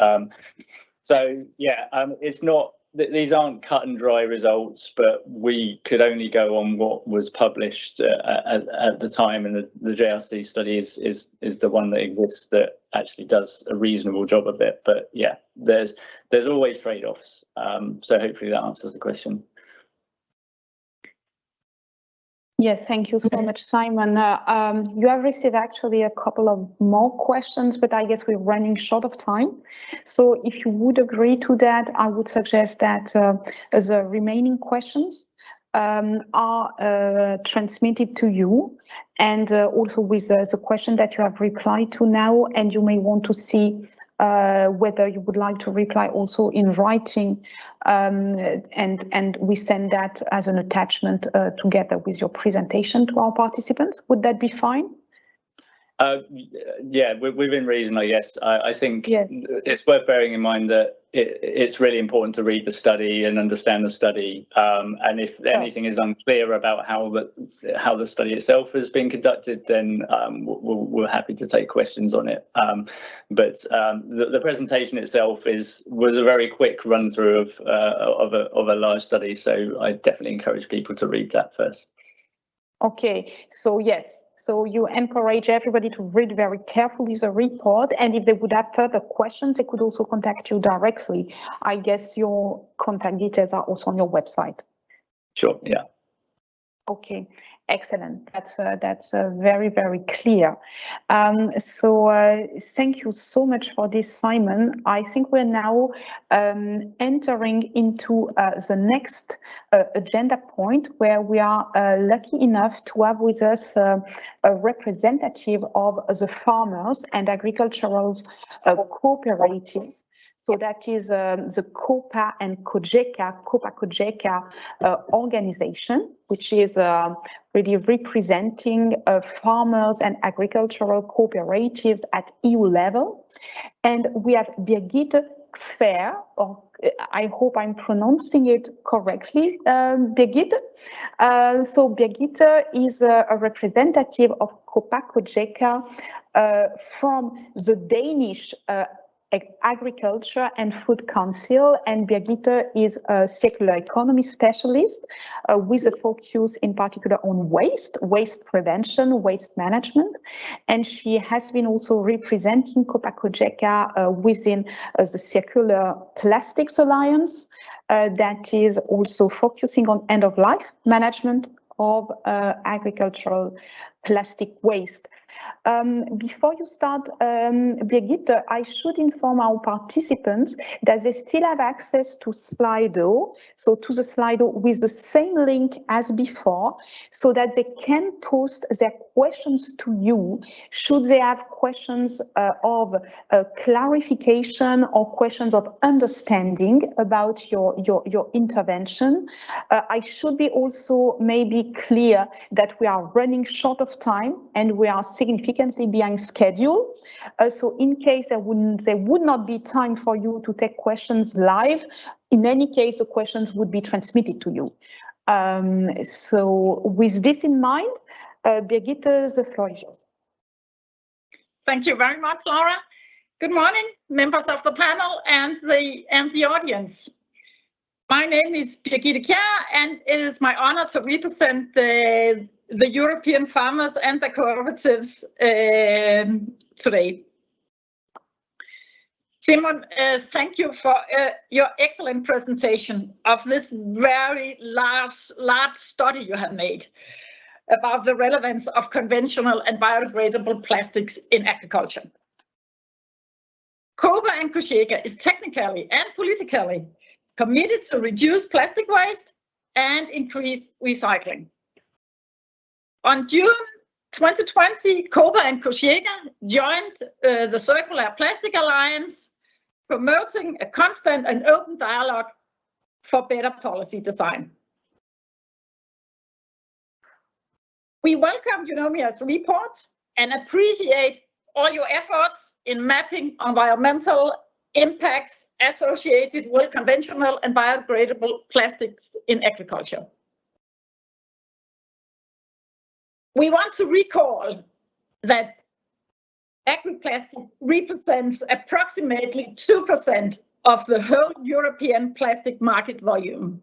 It's not, these aren't cut and dry results, but we could only go on what was published at the time, and the JRC study is the one that exists that actually does a reasonable job of it. But yeah, there's always trade-offs. So hopefully that answers the question. Yes, thank you so much, Simon. You have received actually a couple of more questions, but I guess we're running short of time. So if you would agree to that, I would suggest that the remaining questions are transmitted to you, and also with the question that you have replied to now, and you may want to see whether you would like to reply also in writing, and we send that as an attachment together with your presentation to our participants. Would that be fine? Yeah, within reason, I guess. I think Yeah. It's worth bearing in mind that it's really important to read the study and understand the study. And if anything is unclear about how the study itself has been conducted, then we're happy to take questions on it. But the presentation itself was a very quick run through of a large study, so I definitely encourage people to read that first. Okay, so yes. So you encourage everybody to read very carefully the report, and if they would have further questions, they could also contact you directly. I guess your contact details are also on your website. Sure, yeah. Okay, excellent. That's very, very clear. So thank you so much for this, Simon. I think we're now entering into the next agenda point, where we are lucky enough to have with us a representative of the farmers and agricultural cooperatives. So that is the COPA and COPA-COGECA organization, which is really representing farmers and agricultural cooperatives at EU level. And we have Birgitte Xfer, or I hope I'm pronouncing it correctly, Birgitte. So Birgitte is a representative of COPA-COGECA from the Danish Agriculture and Food Council, and Birgitte is a circular economy specialist with a focus in particular on waste prevention, waste management, and she has been also representing COPA-COGECA within the Circular Plastics Alliance that is also focusing on end-of-life management of agricultural plastic waste. Before you start, Birgitte, I should inform our participants that they still have access to Slido, so to the Slido with the same link as before, so that they can post their questions to you should they have questions of clarification or questions of understanding about your intervention. I should be also maybe clear that we are running short of time and we are significantly behind schedule. So in case there would not be time for you to take questions live, in any case, the questions would be transmitted to you. So with this in mind, Birgitte, the floor is yours. Thank you very much, Laura. Good morning, members of the panel and the audience. My name is Birgitte Kjær, and it is my honor to represent the European farmers and the cooperatives today. Simon, thank you for your excellent presentation of this very large study you have made about the relevance of conventional and biodegradable plastics in agriculture. COPA and COGECA is technically and politically committed to reduce plastic waste and increase recycling. On June 2020, COPA and COGECA joined the Circular Plastic Alliance, promoting a constant and open dialogue for better policy design. We welcome Eunomia's report and appreciate all your efforts in mapping environmental impacts associated with conventional and biodegradable plastics in agriculture. We want to recall that agri-plastic represents approximately 2% of the whole European plastic market volume.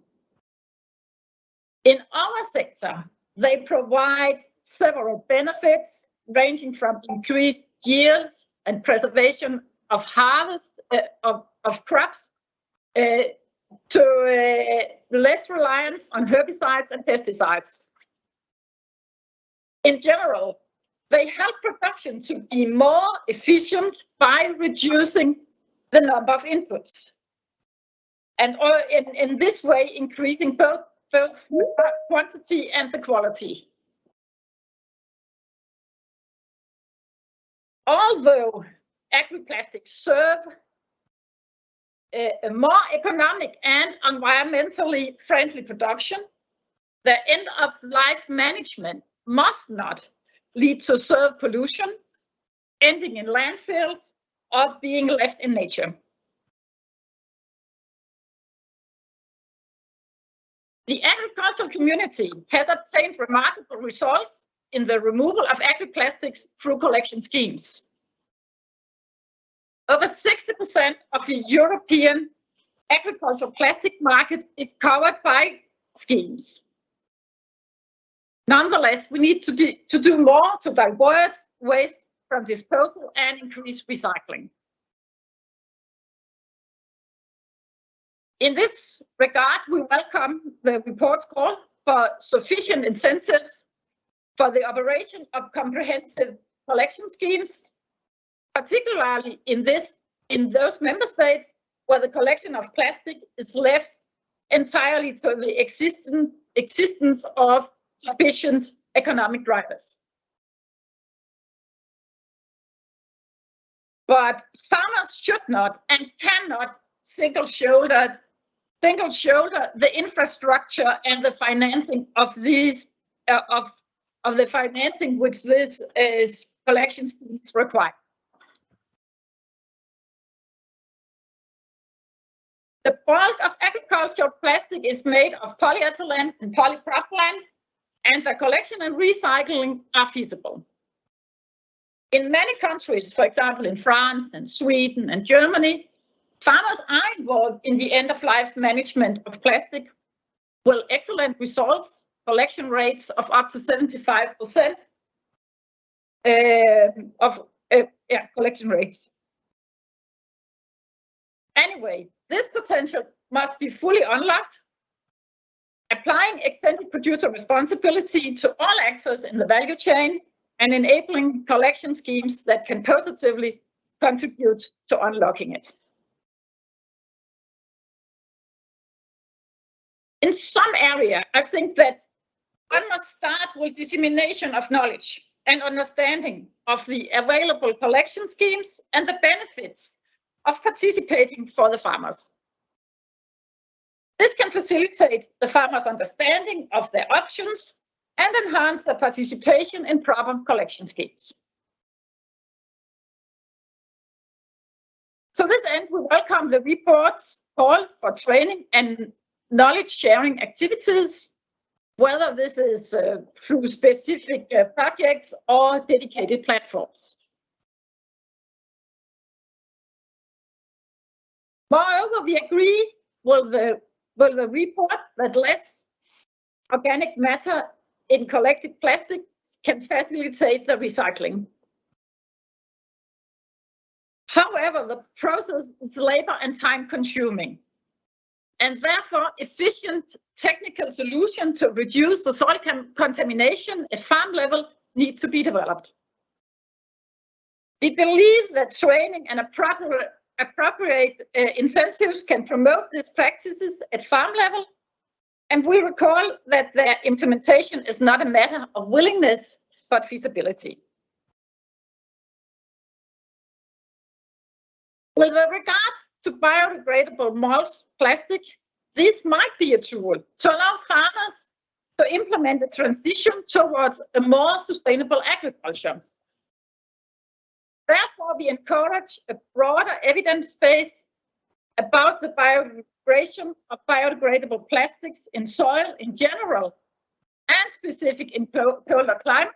In our sector, they provide several benefits ranging from increased yields and preservation of harvest of crops to less reliance on herbicides and pesticides. In general, they help production to be more efficient by reducing the number of inputs, and in this way increasing both quantity and the quality. Although agri-plastics serve a more economic and environmentally friendly production, the end-of-life management must not lead to soil pollution, ending in landfills, or being left in nature. The agricultural community has obtained remarkable results in the removal of agri-plastics through collection schemes. Over 60% of the European agricultural plastic market is covered by schemes. Nonetheless, we need to do more to divert waste from disposal and increase recycling. In this regard, we welcome the report's call for sufficient incentives for the operation of comprehensive collection schemes, particularly in those member states where the collection of plastic is left entirely to the existence of sufficient economic drivers. But farmers should not and cannot single shoulder the infrastructure and the financing of these of the financing which this collection schemes require. The bulk of agricultural plastic is made of polyethylene and polypropylene, and the collection and recycling are feasible. In many countries, for example in France and Sweden and Germany, farmers are involved in the end-of-life management of plastic with excellent results, collection rates of up to 75% collection rates. Anyway, this potential must be fully unlocked, applying extended producer responsibility to all actors in the value chain and enabling collection schemes that can positively contribute to unlocking it. In some area, I think that one must start with dissemination of knowledge and understanding of the available collection schemes and the benefits of participating for the farmers. This can facilitate the farmers' understanding of their options and enhance their participation in proper collection schemes. To this end, we welcome the report's call for training and knowledge sharing activities, whether this is through specific projects or dedicated platforms. Moreover, we agree with the report that less organic matter in collected plastics can facilitate the recycling. However, the process is labor and time consuming, and therefore efficient technical solutions to reduce the soil contamination at farm level need to be developed. We believe that training and appropriate incentives can promote these practices at farm level, and we recall that their implementation is not a matter of willingness, but feasibility. With regard to biodegradable mulch plastic, this might be a tool to allow farmers to implement a transition towards a more sustainable agriculture. Therefore, we encourage a broader evidence base about the biodegradation of biodegradable plastics in soil in general and specific in polar climate.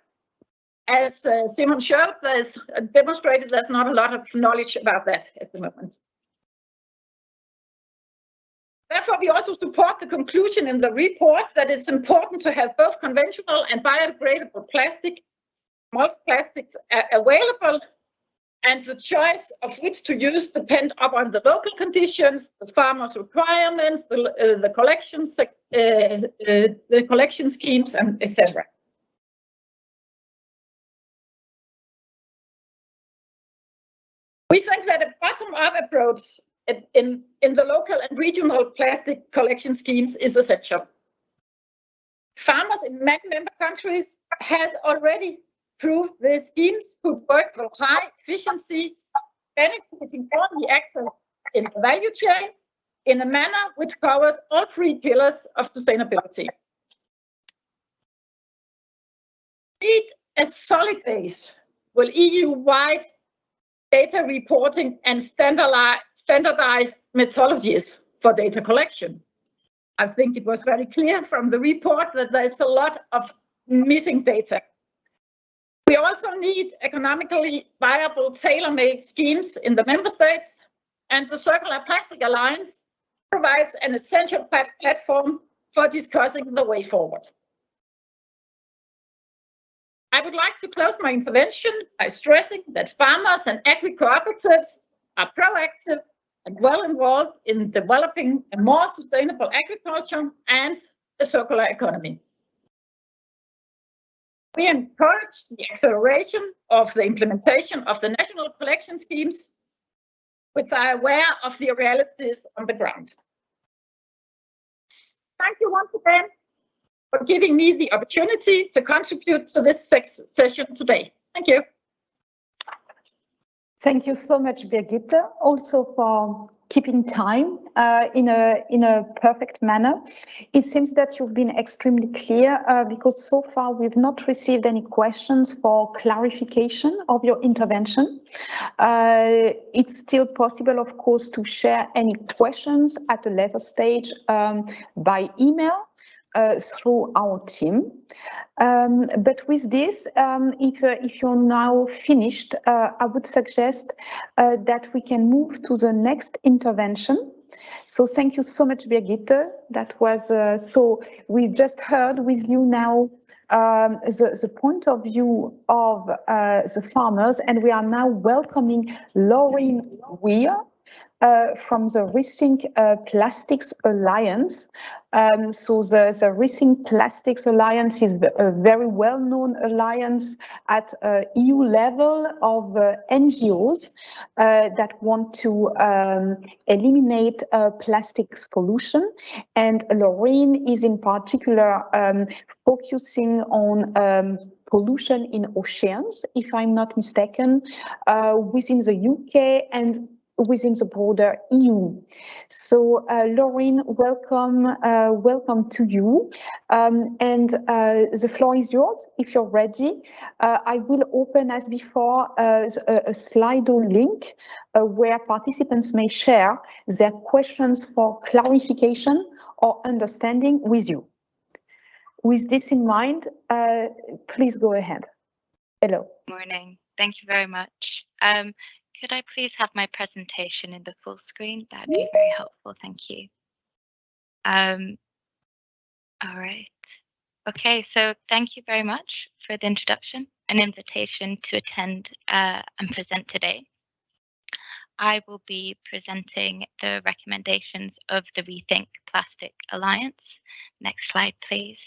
As Simon showed, there's demonstrated there's not a lot of knowledge about that at the moment. Therefore, we also support the conclusion in the report that it's important to have both conventional and biodegradable mulch plastics available, and the choice of which to use depend upon the local conditions, the farmers' requirements, the collection schemes, and etc. We think that a bottom-up approach in the local and regional plastic collection schemes is essential. Farmers in many member countries has already proved their schemes could work with high efficiency benefiting all the actors in the value chain in a manner which covers all three pillars of sustainability. Need a solid base will EU-wide data reporting and standardized methodologies for data collection. I think it was very clear from the report that there's a lot of missing data. We also need economically viable tailor-made schemes in the member states, and the Circular Plastic Alliance provides an essential platform for discussing the way forward. I would like to close my intervention by stressing that farmers and agri-cooperatives are proactive and well involved in developing a more sustainable agriculture and a circular economy. We encourage the acceleration of the implementation of the national collection schemes, which are aware of the realities on the ground. Thank you once again for giving me the opportunity to contribute to this session today. Thank you. Thank you so much, Birgitte, also for keeping time in a perfect manner. It seems that you've been extremely clear because so far we've not received any questions for clarification of your intervention. It's still possible, of course, to share any questions at a later stage by email. Through our team. But with this, if you're now finished, I would suggest that we can move to the next intervention. So thank you so much, Birgitte. That was, so we just heard with you now the point of view of the farmers, and we are now welcoming Lauren Weir from the Rethink Plastics Alliance. So the Rethink Plastics Alliance is a very well-known alliance at EU level of NGOs that want to eliminate plastics pollution. And Lauren is in particular focusing on pollution in oceans, if I'm not mistaken, within the UK and within the broader EU. So Lauren, welcome to you. And the floor is yours if you're ready. I will open as before a Slido link where participants may share their questions for clarification or understanding with you. With this in mind, please go ahead. Hello. Morning. Thank you very much. Could I please have my presentation in the full screen? That'd be very helpful. Thank you. All right. Okay, so thank you very much for the introduction and invitation to attend and present today. I will be presenting the recommendations of the Rethink Plastic Alliance. Next slide, please.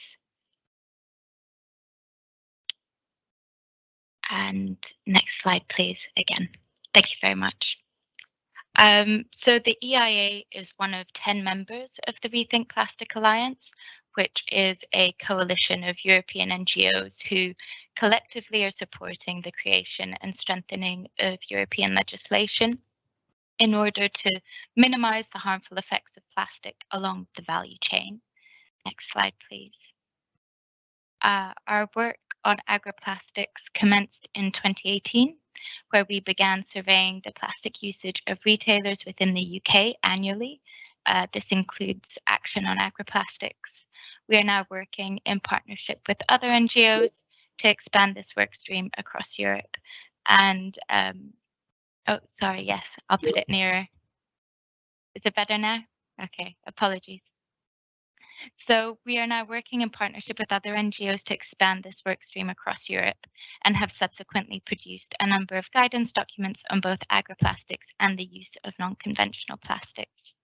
And next slide, please, again. Thank you very much. So the EIA is one of 10 members of the Rethink Plastic Alliance, which is a coalition of European NGOs who collectively are supporting the creation and strengthening of European legislation in order to minimize the harmful effects of plastic along the value chain. Next slide, please. Our work on agri-plastics commenced in 2018, where we began surveying the plastic usage of retailers within the UK annually. This includes action on agri-plastics. We are now working in partnership with other NGOs to expand this work stream across Europe. And, oh, sorry, yes, I'll put it nearer. Is it better now? Okay, apologies. So we are now working in partnership with other NGOs to expand this work stream across Europe and have subsequently produced a number of guidance documents on both agri-plastics and the use of non-conventional plastics.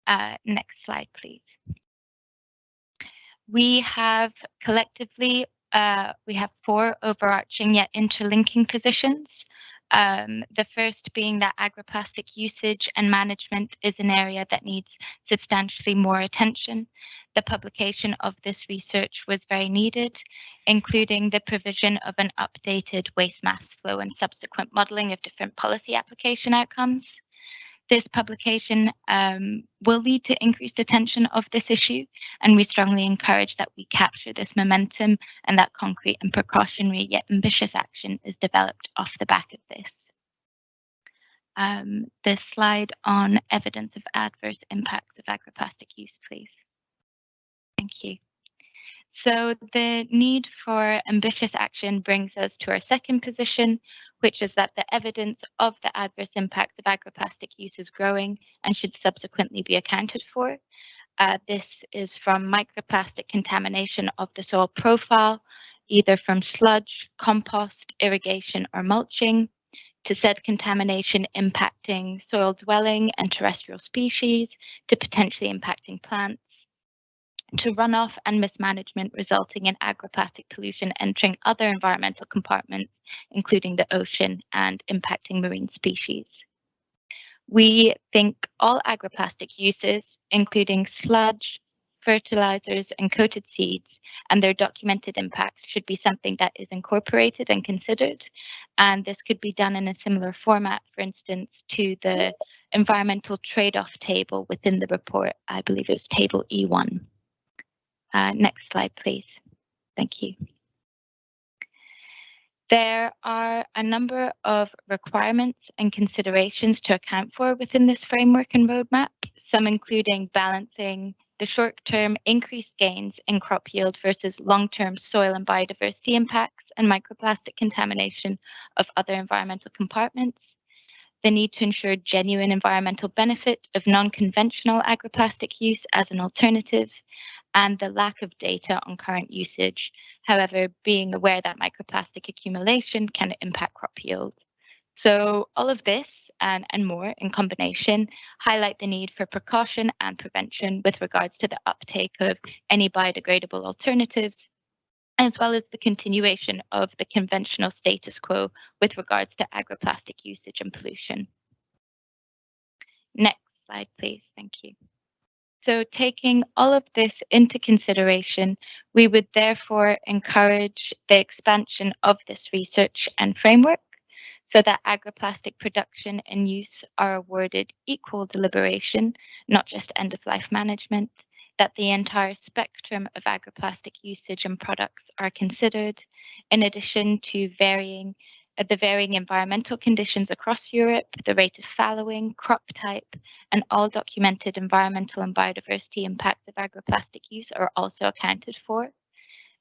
Next slide, please. We have collectively, we have 4 overarching yet interlinking positions. The first being that agri-plastic usage and management is an area that needs substantially more attention. The publication of this research was very needed, including the provision of an updated waste mass flow and subsequent modelling of different policy application outcomes. This publication will lead to increased attention of this issue, and we strongly encourage that we capture this momentum and that concrete and precautionary yet ambitious action is developed off the back of this. The slide on evidence of adverse impacts of agroplastic use, please. Thank you. So the need for ambitious action brings us to our second position, which is that the evidence of the adverse impacts of agroplastic use is growing and should subsequently be accounted for. This is from microplastic contamination of the soil profile, either from sludge, compost, irrigation, or mulching, to said contamination impacting soil dwelling and terrestrial species, to potentially impacting plants, to runoff and mismanagement resulting in agroplastic pollution entering other environmental compartments, including the ocean, and impacting marine species. We think all agroplastic uses, including sludge, fertilizers, and coated seeds, and their documented impacts should be something that is incorporated and considered. And this could be done in a similar format, for instance, to the environmental trade-off table within the report. I believe it was table E1. Next slide, please. Thank you. There are a number of requirements and considerations to account for within this framework and roadmap, some including balancing the short-term increased gains in crop yield versus long-term soil and biodiversity impacts and microplastic contamination of other environmental compartments, the need to ensure genuine environmental benefit of non-conventional agroplastic use as an alternative, and the lack of data on current usage, however, being aware that microplastic accumulation can impact crop yield. So all of this and more in combination highlight the need for precaution and prevention with regards to the uptake of any biodegradable alternatives, as well as the continuation of the conventional status quo with regards to agroplastic usage and pollution. Next slide, please. Thank you. So taking all of this into consideration, we would therefore encourage the expansion of this research and framework so that agroplastic production and use are awarded equal deliberation, not just end-of-life management, that the entire spectrum of agroplastic usage and products are considered, in addition to the varying environmental conditions across Europe, the rate of fallowing, crop type, and all documented environmental and biodiversity impacts of agroplastic use are also accounted for.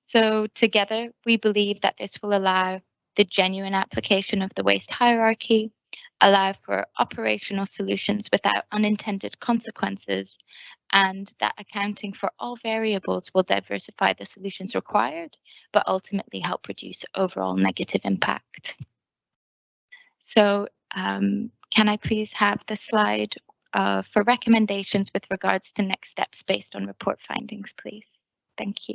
So together, we believe that this will allow the genuine application of the waste hierarchy, allow for operational solutions without unintended consequences, and that accounting for all variables will diversify the solutions required, but ultimately help reduce overall negative impact. So can I please have the slide for recommendations with regards to next steps based on report findings, please? Thank you.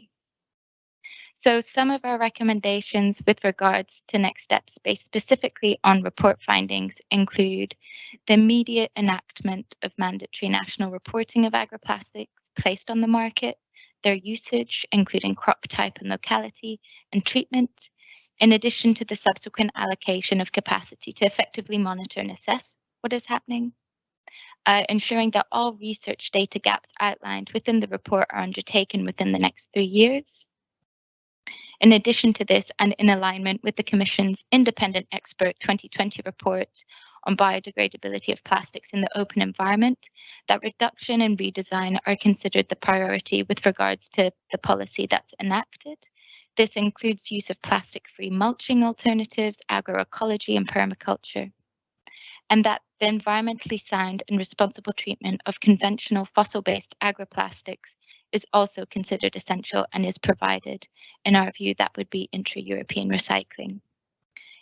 So some of our recommendations with regards to next steps based specifically on report findings include the immediate enactment of mandatory national reporting of agroplastics placed on the market, their usage, including crop type and locality, and treatment, in addition to the subsequent allocation of capacity to effectively monitor and assess what is happening, ensuring that all research data gaps outlined within the report are undertaken within the next 3 years. In addition to this, and in alignment with the Commission's Independent Expert 2020 report on biodegradability of plastics in the open environment, that reduction and redesign are considered the priority with regards to the policy that's enacted. This includes use of plastic-free mulching alternatives, agroecology, and permaculture, and that the environmentally sound and responsible treatment of conventional fossil-based agroplastics is also considered essential and is provided. In our view, that would be intra-European recycling.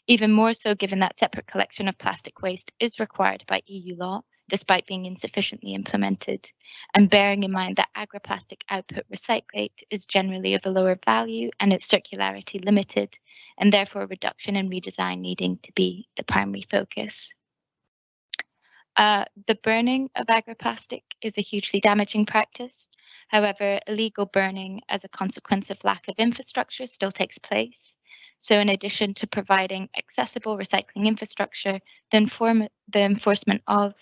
Even more so given that separate collection of plastic waste is required by EU law, despite being insufficiently implemented, and bearing in mind that agroplastic output recyclate is generally of a lower value and its circularity limited, and therefore reduction and redesign needing to be the primary focus. The burning of agroplastic is a hugely damaging practice. However, illegal burning as a consequence of lack of infrastructure still takes place. So in addition to providing accessible recycling infrastructure, the enforcement of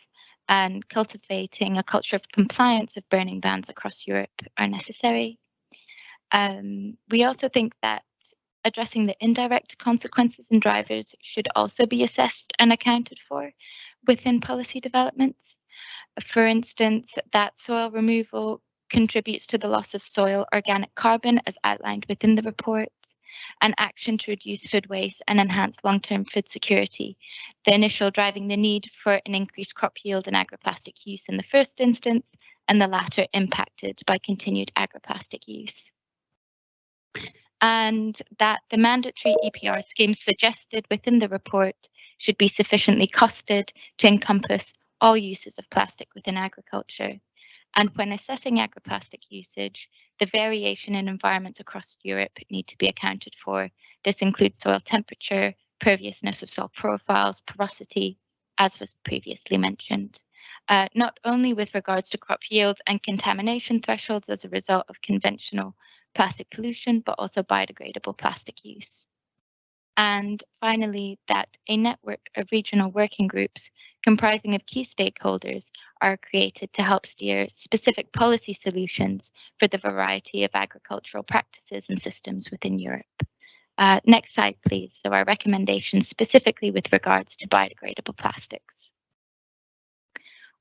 and cultivating a culture of compliance of burning bans across Europe are necessary. We also think that addressing the indirect consequences and drivers should also be assessed and accounted for within policy developments. For instance, that soil removal contributes to the loss of soil organic carbon as outlined within the report, and action to reduce food waste and enhance long-term food security, the initial driving the need for an increased crop yield and agroplastic use in the first instance, and the latter impacted by continued agroplastic use. And that the mandatory EPR schemes suggested within the report should be sufficiently costed to encompass all uses of plastic within agriculture. And when assessing agroplastic usage, the variation in environments across Europe need to be accounted for. This includes soil temperature, perviousness of soil profiles, porosity, as was previously mentioned. Not only with regards to crop yields and contamination thresholds as a result of conventional plastic pollution, but also biodegradable plastic use. And finally, that a network of regional working groups comprising of key stakeholders are created to help steer specific policy solutions for the variety of agricultural practices and systems within Europe. Next slide, please. So our recommendations specifically with regards to biodegradable plastics.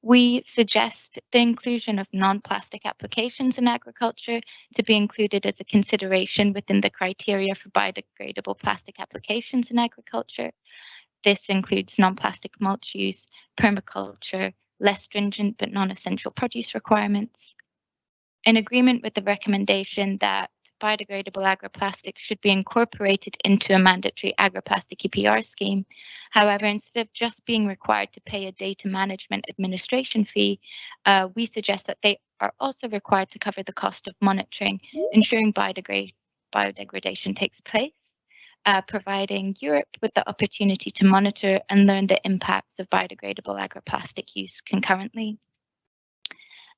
We suggest the inclusion of non-plastic applications in agriculture to be included as a consideration within the criteria for biodegradable plastic applications in agriculture. This includes non-plastic mulch use, permaculture, less stringent but non-essential produce requirements. In agreement with the recommendation that biodegradable agroplastics should be incorporated into a mandatory agroplastic EPR scheme. However, instead of just being required to pay a data management administration fee, we suggest that they are also required to cover the cost of monitoring, ensuring biodegradation takes place, providing Europe with the opportunity to monitor and learn the impacts of biodegradable agroplastic use concurrently.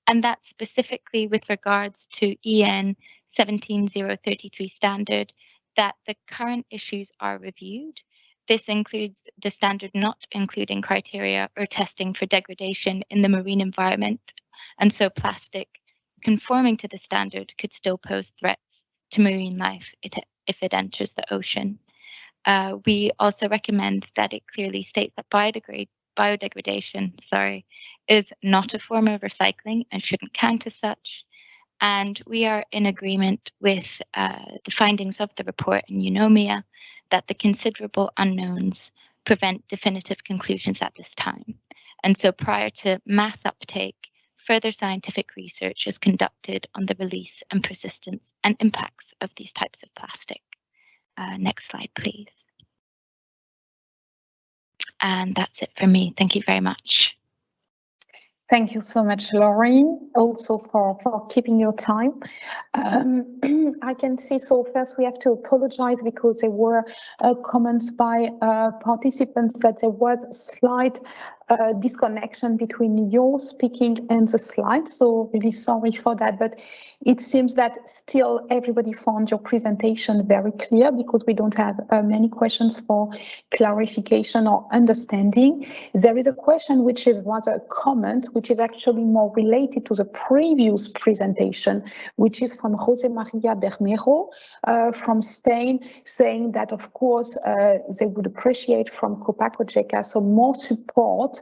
And that specifically with regards to EN 17033 standard, that the current issues are reviewed. This includes the standard not including criteria or testing for degradation in the marine environment. And so plastic conforming to the standard could still pose threats to marine life if it enters the ocean. We also recommend that it clearly states that biodegradation is not a form of recycling and shouldn't count as such. And we are in agreement with the findings of the report in Eunomia that the considerable unknowns prevent definitive conclusions at this time. And so prior to mass uptake, further scientific research is conducted on the release and persistence and impacts of these types of plastic. Next slide, please. And that's it for me. Thank you very much. Thank you so much, Lauren, also for keeping your time. I can see, so first we have to apologize because there were comments by participants that there was a slight disconnection between your speaking and the slides. So really sorry for that, but it seems that still everybody found your presentation very clear because we don't have many questions for clarification or understanding. There is a question which is rather a comment, which is actually more related to the previous presentation, which is from José María Bermero from Spain, saying that of course they would appreciate from Copacogeca some more support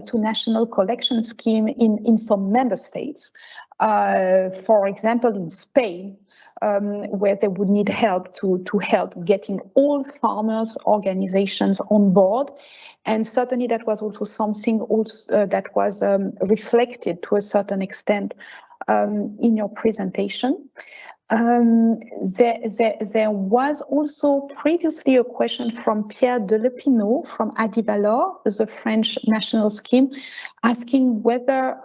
to national collection scheme in some member states. For example, in Spain, where they would need help to help getting all farmers organizations on board. And certainly that was also something that was reflected to a certain extent in your presentation. There was also previously a question from Pierre Delepinot from Adivalor, the French national scheme, asking whether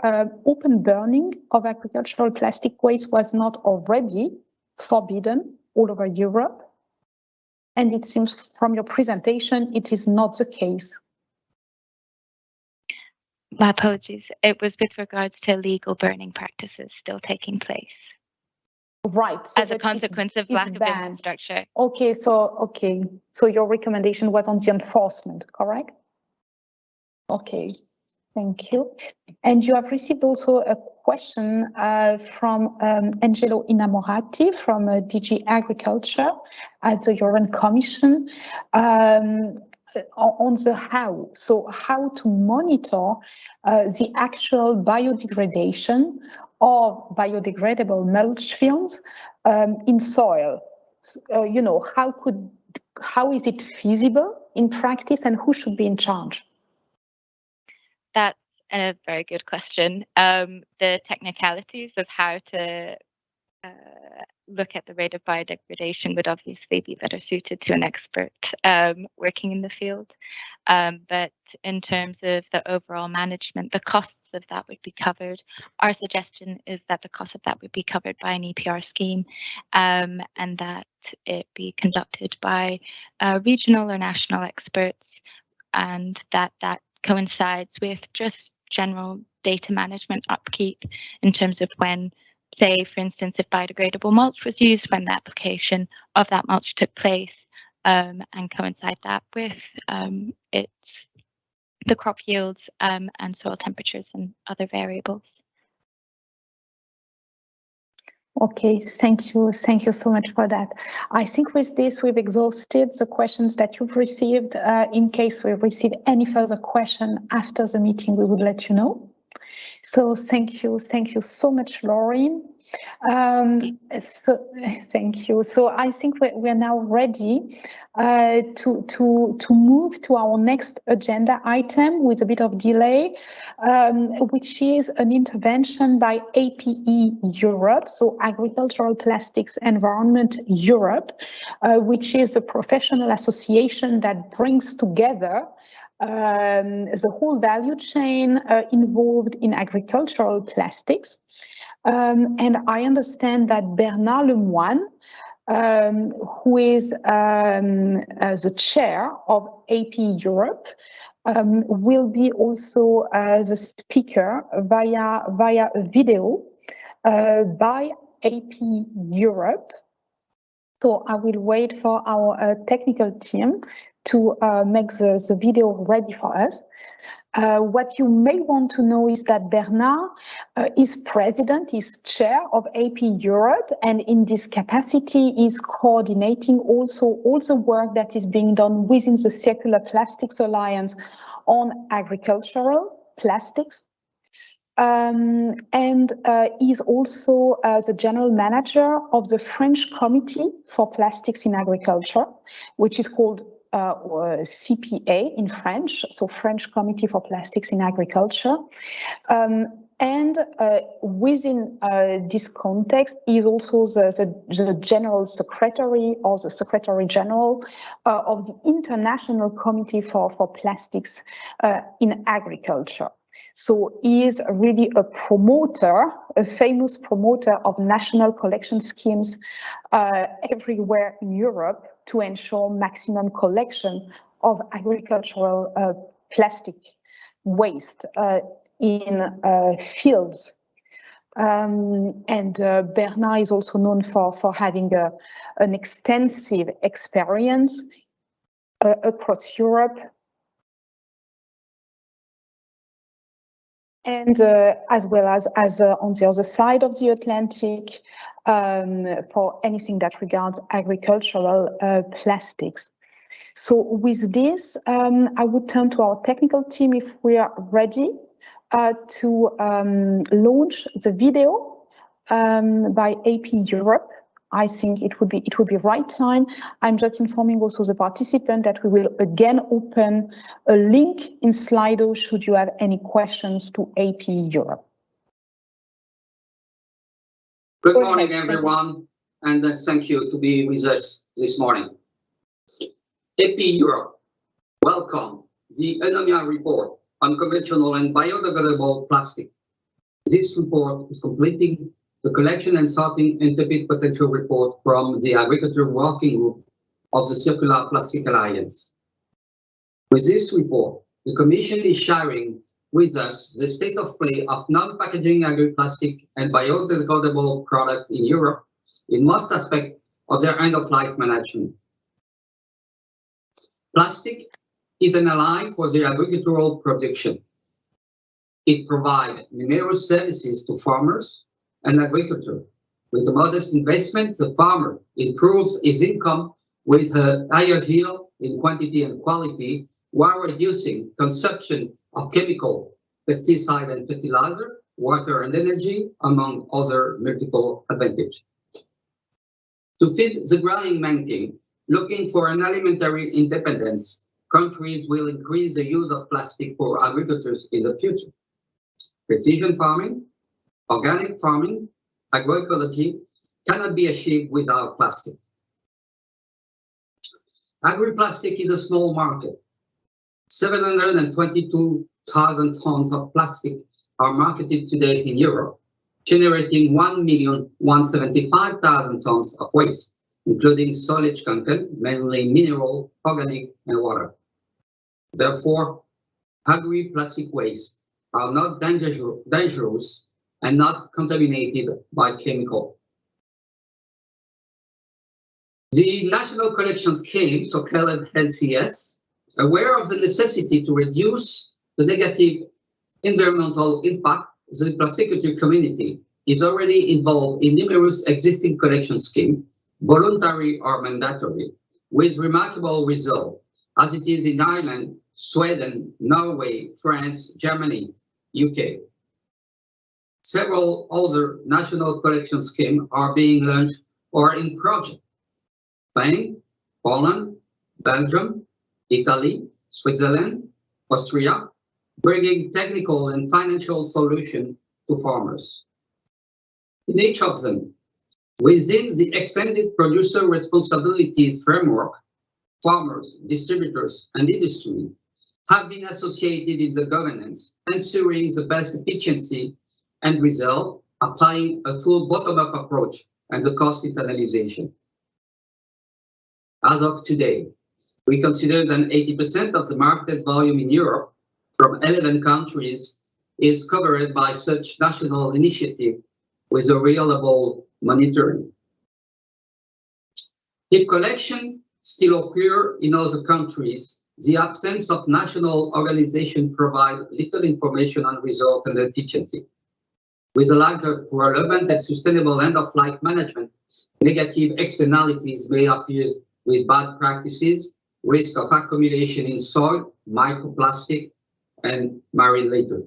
open burning of agricultural plastic waste was not already forbidden all over Europe. And it seems from your presentation, it is not the case. My apologies. It was with regards to illegal burning practices still taking place. Right. So as a consequence of lack of infrastructure. Okay, so your recommendation was on the enforcement, correct? Okay, thank you. And you have received also a question from Angelo Innamorati from DG Agriculture at the European Commission on the how. So how to monitor the actual biodegradation of biodegradable mulch films in soil. You know, how is it feasible in practice, and who should be in charge? That's a very good question. The technicalities of how to look at the rate of biodegradation would obviously be better suited to an expert working in the field. But in terms of the overall management, the costs of that would be covered. Our suggestion is that the cost of that would be covered by an EPR scheme, and that it be conducted by regional or national experts, and that coincides with just general data management upkeep in terms of when, say, for instance, if biodegradable mulch was used, when the application of that mulch took place, and coincide that with the crop yields and soil temperatures and other variables. Okay, thank you so much for that. I think with this we've exhausted the questions that you've received. In case we receive any further question after the meeting, we would let you know. So thank you so much, Lauren. So thank you. So I think we're now ready to move to our next agenda item with a bit of delay, which is an intervention by APE Europe, so Agricultural Plastics Environment Europe, which is a professional association that brings together the whole value chain involved in agricultural plastics. And I understand that Bernard Lemoine, who is the chair of AP Europe, will be also the speaker via a video by AP Europe. So I will wait for our technical team to make the video ready for us. What you may want to know is that Bernard is president, is chair of AP Europe, and in this capacity is coordinating also all the work that is being done within the Circular Plastics Alliance on agricultural plastics. And is also the general manager of the French Committee for Plastics in Agriculture, which is called CPA in French, so French Committee for Plastics in Agriculture. And within this context is also the General Secretary or the Secretary General of the International Committee for Plastics in Agriculture. So he is really a promoter, a famous promoter of national collection schemes everywhere in Europe to ensure maximum collection of agricultural plastic waste in fields. And Bernard is also known for having an extensive experience across Europe. And as well as on the other side of the Atlantic, for anything that regards agricultural plastics. So with this, I would turn to our technical team if we are ready to launch the video by AP Europe. I think it would be right time. I'm just informing also the participant that we will again open a link in Slido should you have any questions to AP Europe. Good morning, everyone, and thank you to be with us this morning. AP Europe, welcome the Eunomia report on conventional and biodegradable plastic. This report is completing the collection and sorting interpret potential report from the Agriculture Working Group of the Circular Plastic Alliance. With this report, the Commission is sharing with us the state of play of non-packaging agri-plastic and biodegradable products in Europe in most aspects of their end-of-life management. Plastic is an ally for the agricultural production. It provides numerous services to farmers and agriculture. With a modest investment, the farmer improves his income with a higher yield in quantity and quality, while reducing consumption of chemical, pesticide and fertilizer, water and energy, among other multiple advantages. To feed the growing market, looking for an alimentary independence, countries will increase the use of plastic for agriculture in the future. Precision farming, organic farming, agroecology cannot be achieved without plastic. Agri-plastic is a small market. 722,000 tons of plastic are marketed today in Europe, generating 1,175,000 tons of waste, including solid content, mainly mineral, organic, and water. Therefore, agri-plastic waste are not dangerous and not contaminated by chemical. The National Collection Scheme, so-called NCS, aware of the necessity to reduce the negative environmental impact, the plasticulture community is already involved in numerous existing collection schemes, voluntary or mandatory, with remarkable results, as it is in Ireland, Sweden, Norway, France, Germany, UK. Several other national collection schemes are being launched or in project. Spain, Poland, Belgium, Italy, Switzerland, Austria, bringing technical and financial solutions to farmers. In each of them, within the extended producer responsibilities framework, farmers, distributors, and industry have been associated in the governance, ensuring the best efficiency and result, applying a full bottom-up approach and the cost internalization. As of today, we consider that 80% of the market volume in Europe from 11 countries is covered by such national initiative with a reliable monitoring. If collection still occur in other countries, the absence of national organization provides little information on result and efficiency. With a lack of relevant and sustainable end-of-life management, negative externalities may appear with bad practices, risk of accumulation in soil, microplastic, and marine litter.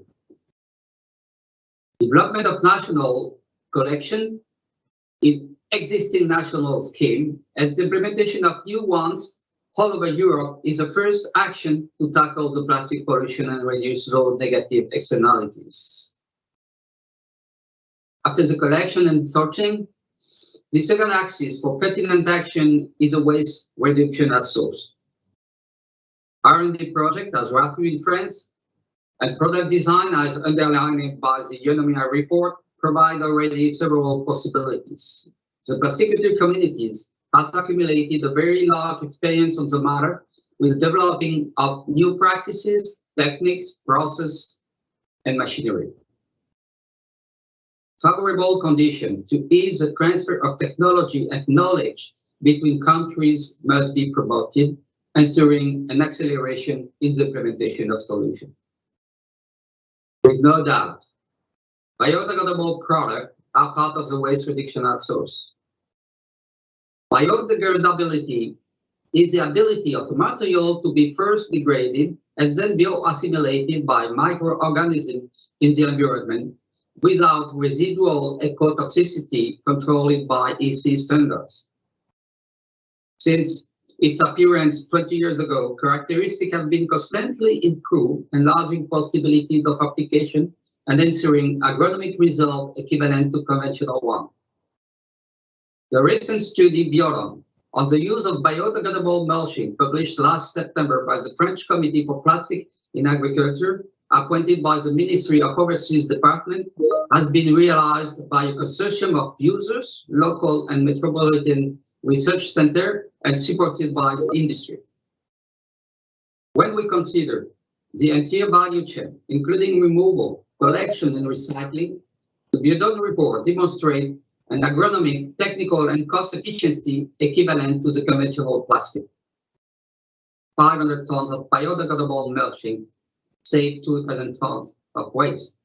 Development of national collection in existing national scheme and the implementation of new ones all over Europe is the first action to tackle the plastic pollution and reduce those negative externalities. After the collection and sorting, the second axis for pertinent action is a waste reduction at source. R&D project as RAFU in France and product design as underlined by the Eunomia report provide already several possibilities. The plasticulture communities has accumulated a very large experience on the matter with developing of new practices, techniques, process, and machinery. Favorable condition to ease the transfer of technology and knowledge between countries must be promoted, ensuring an acceleration in the implementation of solutions. There is no doubt, biodegradable products are part of the waste reduction at source. Biodegradability is the ability of a material to be first degraded and then bio-assimilated by microorganisms in the environment without residual ecotoxicity controlled by EC standards. Since its appearance 20 years ago, characteristics have been constantly improved, enlarging possibilities of application and ensuring agronomic results equivalent to conventional one. The recent study Biodegradable on the use of biodegradable mulching, published last September by the French Committee for Plastic in Agriculture, appointed by the Ministry of Overseas Department, has been realized by a consortium of users, local and metropolitan research center, and supported by the industry. When we consider the entire value chain, including removal, collection, and recycling. The Biodegradable report demonstrates an agronomic, technical, and cost efficiency equivalent to the conventional plastic. 500 tons of biodegradable mulching save 2,000 tons of waste.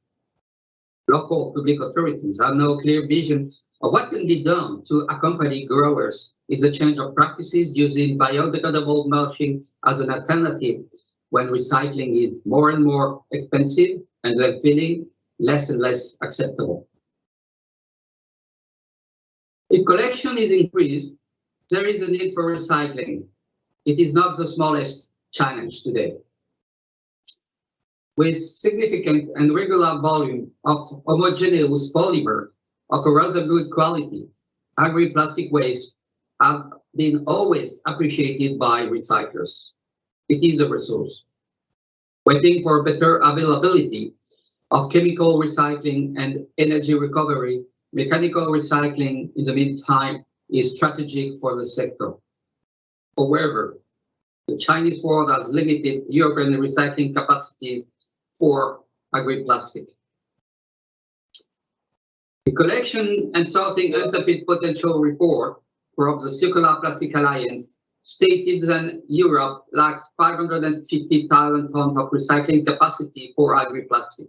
Local public authorities have no clear vision of what can be done to accompany growers in the change of practices using biodegradable mulching as an alternative when recycling is more and more expensive and landfilling less and less acceptable. If collection is increased, there is a need for recycling. It is not the smallest challenge today. With significant and regular volume of homogeneous polymer of a rather good quality, agri-plastic waste have been always appreciated by recyclers. It is a resource. Waiting for better availability of chemical recycling and energy recovery, mechanical recycling in the meantime is strategic for the sector. However, the Chinese world has limited European recycling capacities for agri-plastic. The collection and sorting untapped potential report from the Circular Plastic Alliance stated that Europe lacks 550,000 tons of recycling capacity for agri-plastic.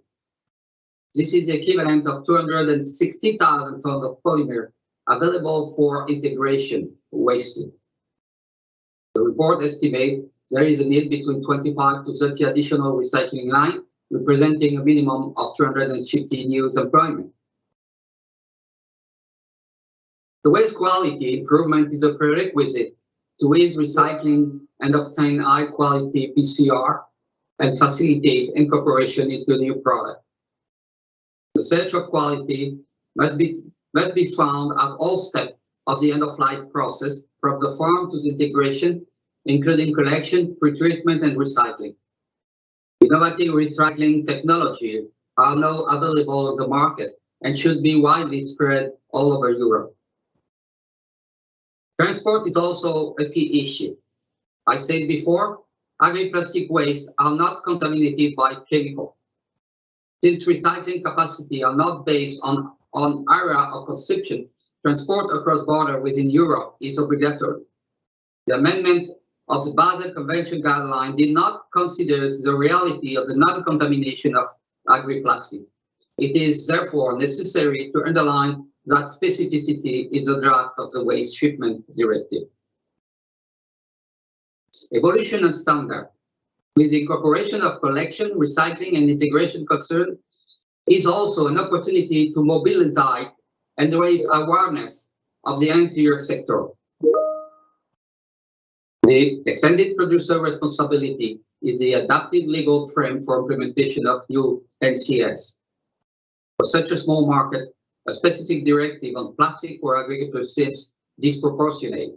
This is the equivalent of 260,000 tons of polymer available for integration wasted. The report estimates there is a need between 25 to 30 additional recycling lines, representing a minimum of 250 new employment. The waste quality improvement is a prerequisite to ease recycling and obtain high-quality PCR and facilitate incorporation into a new product. The search of quality must be found at all steps of the end-of-life process, from the farm to the integration, including collection, pretreatment, and recycling. Innovative recycling technologies are now available on the market and should be widely spread all over Europe. Transport is also a key issue. I said before, agri-plastic waste are not contaminated by chemical. Since recycling capacity are not based on area of consumption, transport across border within Europe is obligatory. The amendment of the Basel Convention guideline did not consider the reality of the non-contamination of agri-plastic. It is therefore necessary to underline that specificity in the draft of the Waste Shipment Directive. Evolution and standard. With the incorporation of collection, recycling, and integration concern is also an opportunity to mobilize and raise awareness of the entire sector. The extended producer responsibility is the adaptive legal frame for implementation of new NCS. For such a small market, a specific directive on plastic for agriculture seems disproportionate.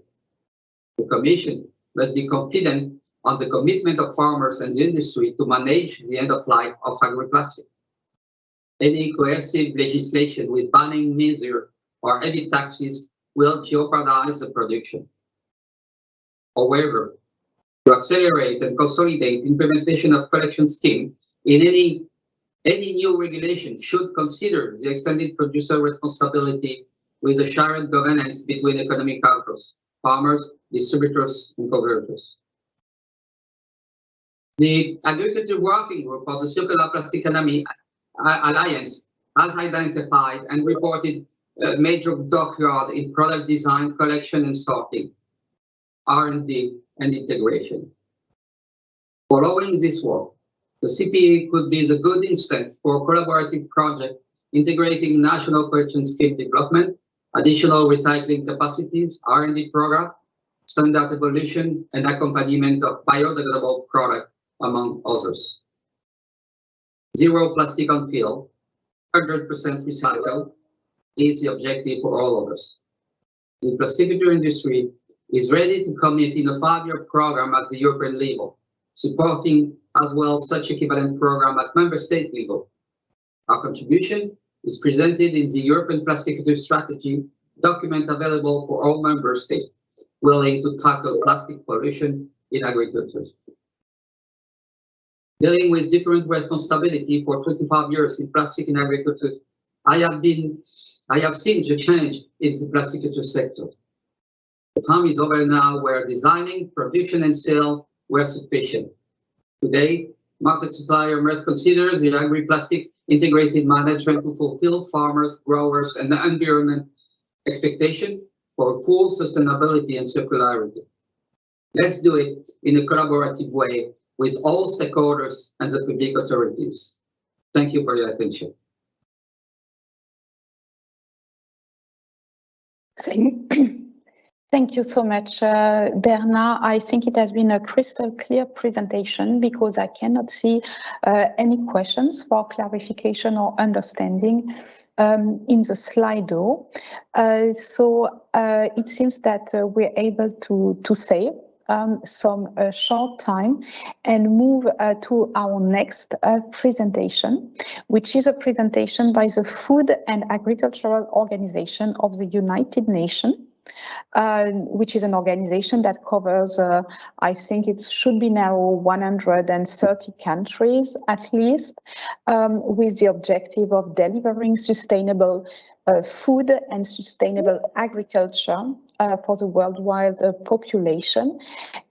The Commission must be confident on the commitment of farmers and the industry to manage the end of life of agri-plastic. Any coercive legislation with banning measures or heavy taxes will jeopardize the production. However, to accelerate and consolidate implementation of collection scheme in any new regulation should consider the extended producer responsibility with a shared governance between economic actors, farmers, distributors, and converters. The Agriculture Working Group of the Circular Plastic Alliance has identified and reported a major dockyard in product design, collection, and sorting, R&D, and integration. Following this work, the CPA could be the good instance for a collaborative project integrating national collection scheme development, additional recycling capacities, R&D program, standard evolution, and accompaniment of biodegradable product, among others. Zero plastic on field, 100% recycled is the objective for all of us. The plasticulture industry is ready to commit in a 5-year program at the European level, supporting as well such equivalent program at member state level. Our contribution is presented in the European Plasticulture Strategy document available for all member states willing to tackle plastic pollution in agriculture. Dealing with different responsibility for 25 years in plastic in agriculture, I have seen the change in the plasticulture sector. The time is over now where designing, production and sale were sufficient. Today, market supplier must consider the agri-plastic integrated management to fulfill farmers, growers and the environment expectation for full sustainability and circularity. Let's do it in a collaborative way with all stakeholders and the public authorities. Thank you for your attention. Thank you so much, Bernard. I think it has been a crystal clear presentation because I cannot see any questions for clarification or understanding in the Slido. So it seems that we're able to save some short time and move to our next presentation, which is a presentation by the Food and Agricultural Organization of the United Nations. Which is an organization that covers, I think it should be now 130 countries at least, with the objective of delivering sustainable food and sustainable agriculture for the worldwide population.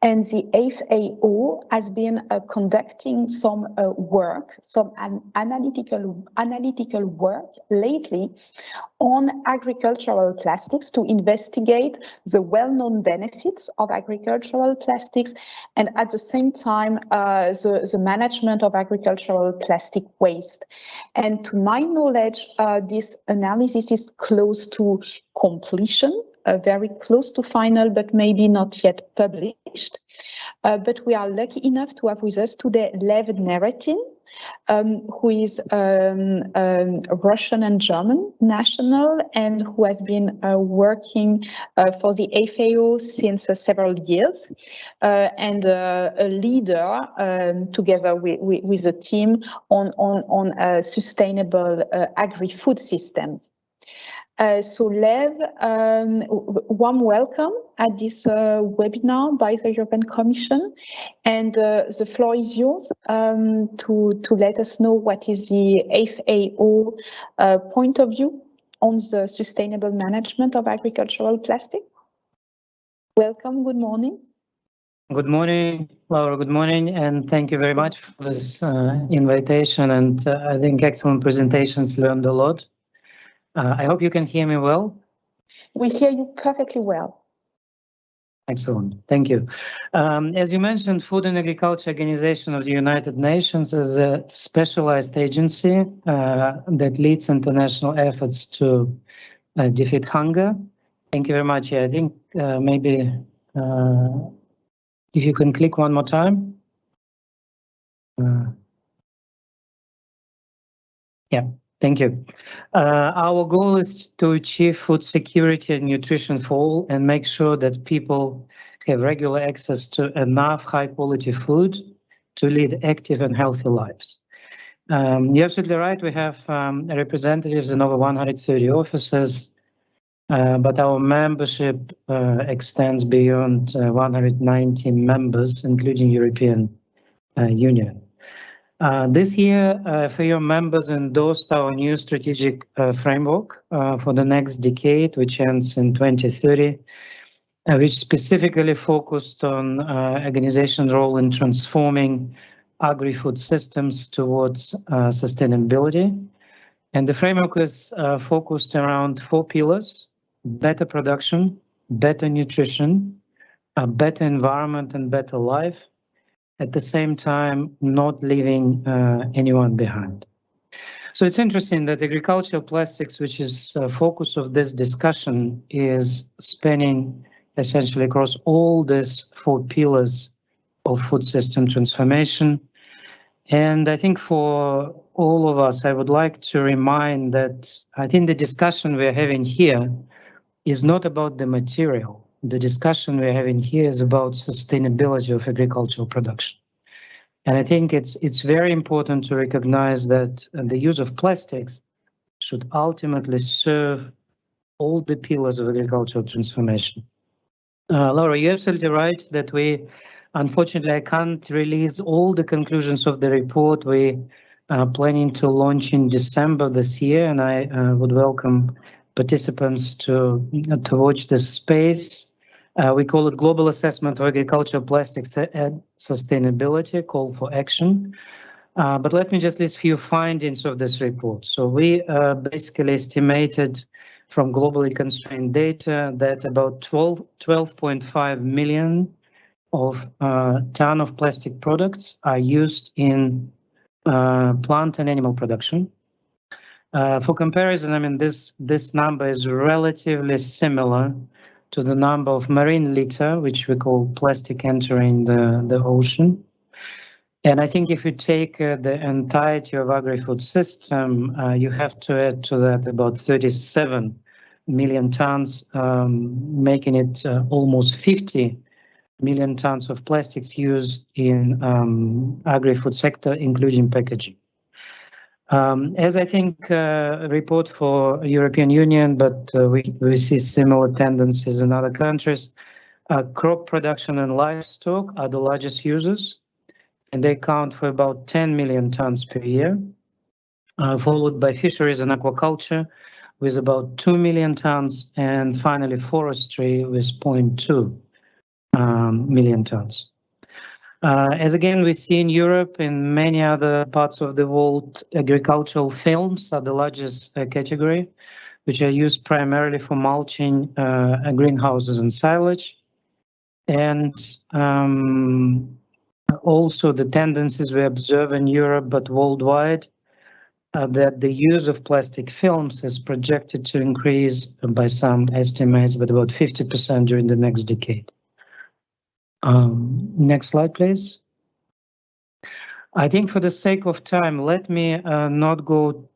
And the FAO has been conducting some work, some analytical work lately on agricultural plastics to investigate the well-known benefits of agricultural plastics and at the same time the management of agricultural plastic waste. And to my knowledge, this analysis is close to completion, very close to final, but maybe not yet published. But we are lucky enough to have with us today Lev Neretin, who is Russian and German national and who has been working for the FAO since several years and a leader together with a team on sustainable agri-food systems. So Lev, warm welcome at this webinar by the European Commission, and the floor is yours to let us know what is the FAO point of view on the sustainable management of agricultural plastic. Welcome, good morning. Good morning, Laura, good morning, and thank you very much for this invitation, and I think excellent presentations, learned a lot. I hope you can hear me well. We hear you perfectly well. Excellent, thank you. As you mentioned, Food and Agriculture Organization of the United Nations is a specialized agency that leads international efforts to defeat hunger. Thank you very much. I think maybe if you can click one more time. Yeah. Thank you. Our goal is to achieve food security and nutrition for all and make sure that people have regular access to enough high quality food to lead active and healthy lives. You're absolutely right. We have representatives in over 130 offices, but our membership extends beyond 190 members, including European Union. This year, FAO members endorsed our new strategic framework for the next decade, which ends in 2030, which specifically focused on organization's role in transforming agri-food systems towards sustainability. And the framework is focused around 4 pillars: better production, better nutrition, a better environment and better life, at the same time not leaving anyone behind. So it's interesting that agricultural plastics, which is the focus of this discussion, is spanning essentially across all these 4 pillars of food system transformation. And I think for all of us, I would like to remind that I think the discussion we're having here is not about the material. The discussion we're having here is about sustainability of agricultural production. And I think it's very important to recognize that the use of plastics should ultimately serve all the pillars of agricultural transformation. Laura, you're absolutely right that we Unfortunately, I can't release all the conclusions of the report. We are planning to launch in December this year, and I would welcome participants to watch this space. We call it Global Assessment of Agricultural Plastics and Sustainability, Call for Action. But let me just list a few findings of this report. So we basically estimated from globally constrained data that about 12.5 million of ton of plastic products are used in plant and animal production. For comparison, I mean, this number is relatively similar to the number of marine litter, which we call plastic entering the ocean. And I think if you take the entirety of agri-food system, you have to add to that about 37 million tons, making it almost 50 million tons of plastics used in agri-food sector, including packaging. As I think a report for European Union, but we see similar tendencies in other countries. Crop production and livestock are the largest users, and they account for about 10 million tons per year, followed by fisheries and aquaculture with about 2 million tons, and finally forestry with 0.2 million tons. As again, we see in Europe and many other parts of the world, agricultural films are the largest category, which are used primarily for mulching greenhouses and silage. And also the tendencies we observe in Europe, but worldwide, that the use of plastic films is projected to increase by some estimates, but about 50% during the next decade. Next slide, please. I think for the sake of time, let me not go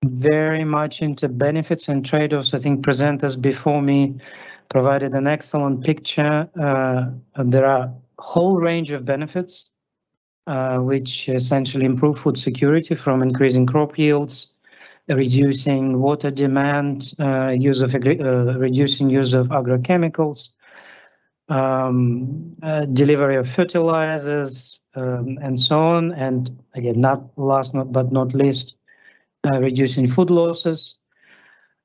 very much into benefits and trade-offs. I think presenters before me provided an excellent picture. There are a whole range of benefits, which essentially improve food security from increasing crop yields, reducing water demand, reducing use of agrochemicals, delivery of fertilizers, and so on. And again, but not least, reducing food losses.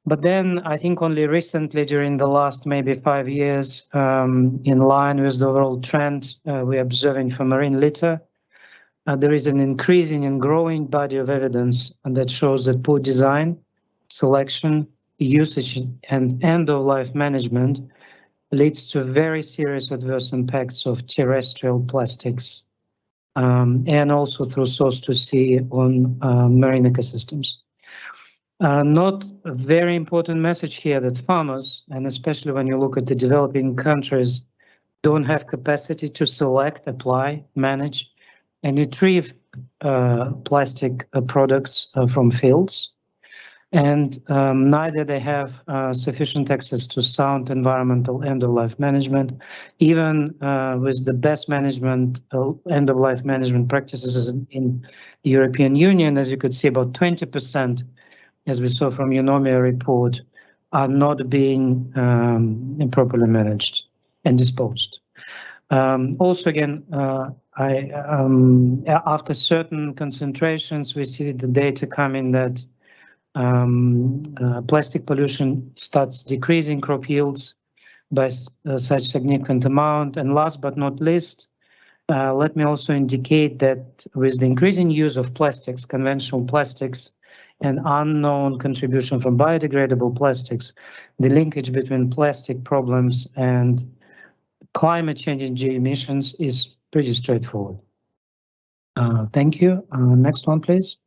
But then I think only recently, during the last maybe 5 years, in line with the overall trend we're observing for marine litter, there is an increasing and growing body of evidence that shows that poor design, selection, usage, and end-of-life management leads to very serious adverse impacts of terrestrial plastics, and also through source to sea on marine ecosystems. Not a very important message here that farmers, and especially when you look at the developing countries, don't have capacity to select, apply, manage, and retrieve plastic products from fields. And neither they have sufficient access to sound environmental end-of-life management, even with the best management, end-of-life management practices in the European Union. As you could see, about 20%, as we saw from Eunomia report, are not being improperly managed and disposed. Also, again, after certain concentrations, we see the data coming that plastic pollution starts decreasing crop yields by such significant amount. And last but not least, let me also indicate that with the increasing use of plastics, conventional plastics, and unknown contribution from biodegradable plastics, the linkage between plastic problems and climate change and emissions is pretty straightforward. Thank you. Next one, please.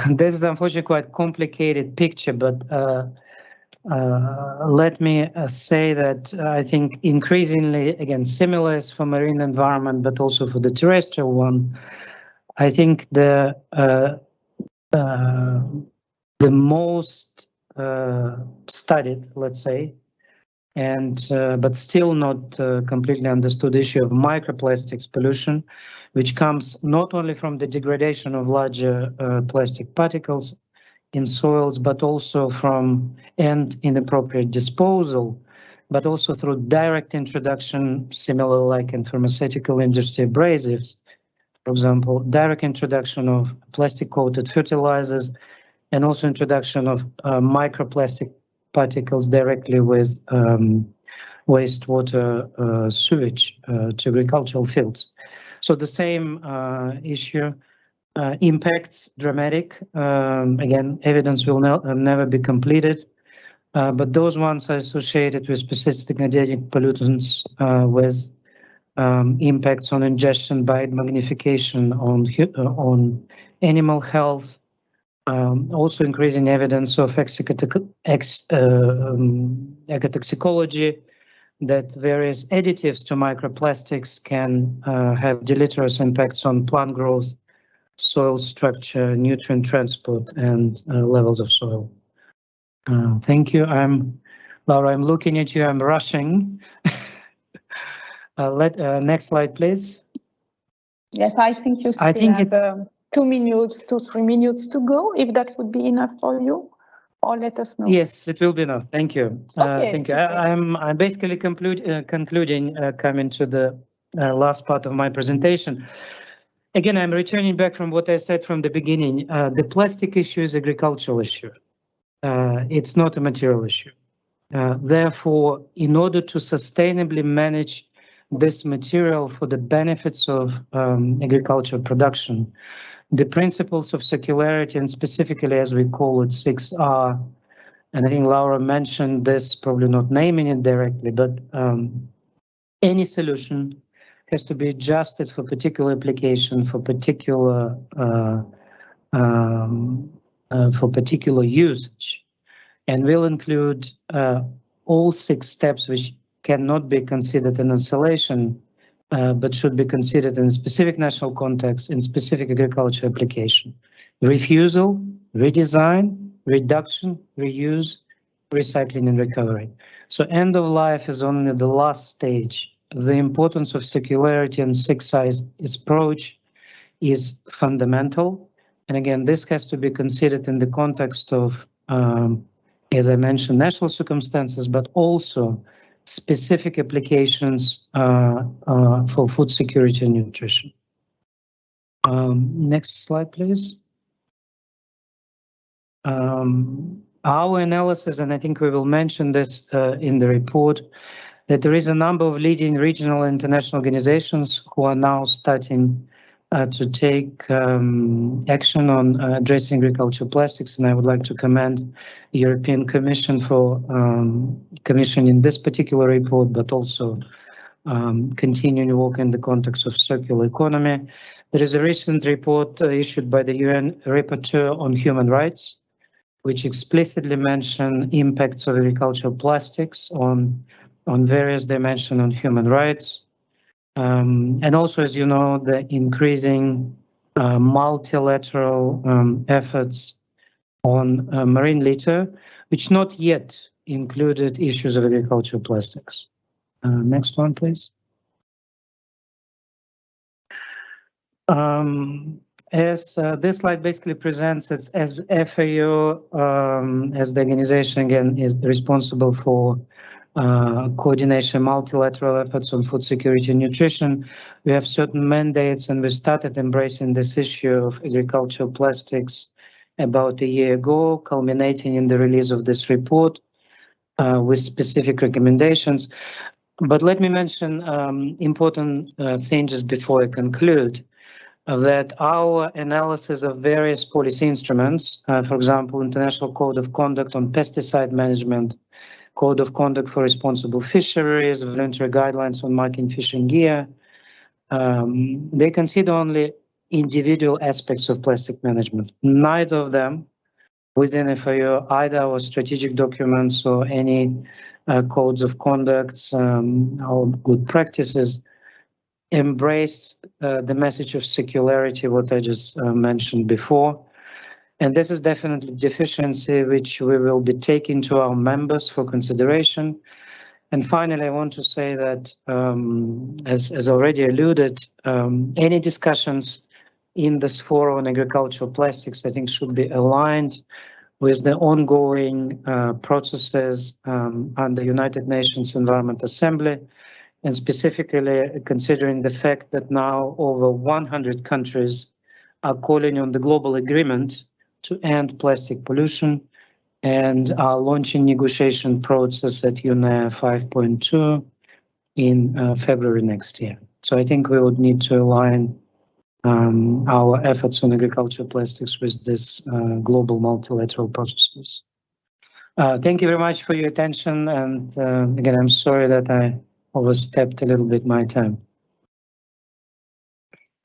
This is unfortunately quite a complicated picture, but let me say that I think increasingly, again, similar as for marine environment, but also for the terrestrial one, I think the most studied, let's say, and but still not completely understood issue of microplastics pollution, which comes not only from the degradation of larger plastic particles in soils, but also from inappropriate disposal but also through direct introduction, similar like in pharmaceutical industry abrasives, for example, direct introduction of plastic-coated fertilizers, and also introduction of microplastic particles directly with wastewater sewage to agricultural fields. So the same issue, impacts dramatic. Again, evidence will never be completed, but those ones are associated with specific organic pollutants with impacts on ingestion, bite magnification, on animal health. Also increasing evidence of ecotoxicology, that various additives to microplastics can have deleterious impacts on plant growth, soil structure, nutrient transport, and levels of soil. Thank you. Laura, I'm looking at you, I'm rushing. Next slide, please. Yes, I think you still have 2 minutes to 3 minutes to go, if that would be enough for you, or let us know. Yes, it will be enough. Thank you. Okay, thank you. I'm basically concluding, coming to the last part of my presentation. Again, I'm returning back from what I said from the beginning. The plastic issue is an agricultural issue. It's not a material issue. Therefore, in order to sustainably manage this material for the benefits of agricultural production, the principles of circularity, and specifically as we call it 6R, and I think Laura mentioned this, probably not naming it directly, but any solution has to be adjusted for particular application, for particular usage, and will include all 6 steps which cannot be considered in isolation, but should be considered in a specific national context, in specific agriculture application. Refusal, redesign, reduction, reuse, recycling, and recovery. So end of life is only the last stage. The importance of circularity and 6R approach is fundamental. And again, this has to be considered in the context of, as I mentioned, national circumstances, but also specific applications for food security and nutrition. Next slide, please. Our analysis, and I think we will mention this in the report, that there is a number of leading regional and international organizations who are now starting to take action on addressing agricultural plastics, and I would like to commend the European Commission for commissioning this particular report, but also continuing work in the context of circular economy. There is a recent report issued by the UN Rapporteur on Human Rights, which explicitly mention impacts of agricultural plastics on various dimensions on human rights. And also, as you know, the increasing multilateral efforts on marine litter, which not yet included issues of agricultural plastics. Next one, please. As this slide basically presents it as FAO, as the organization again is responsible for coordination, multilateral efforts on food security and nutrition. We have certain mandates, and we started embracing this issue of agricultural plastics about a year ago, culminating in the release of this report with specific recommendations. But let me mention important things before I conclude. That our analysis of various policy instruments, for example, International Code of Conduct on Pesticide Management, Code of Conduct for Responsible Fisheries, voluntary guidelines on marking fishing gear, they consider only individual aspects of plastic management. Neither of them within FAO, either our strategic documents or any codes of conduct or good practices, embrace the message of circularity, what I just mentioned before. And this is definitely deficiency which we will be taking to our members for consideration. And finally, I want to say that, as already alluded, any discussions in this forum on agricultural plastics, I think, should be aligned with the ongoing processes under United Nations Environment Assembly, and specifically considering the fact that now over 100 countries are calling on the global agreement to end plastic pollution and are launching negotiation process at UNEA 5.2 in February next year. So I think we would need to align our efforts on agricultural plastics with this global multilateral processes. Thank you very much for your attention, and again, I'm sorry that I overstepped a little bit my time.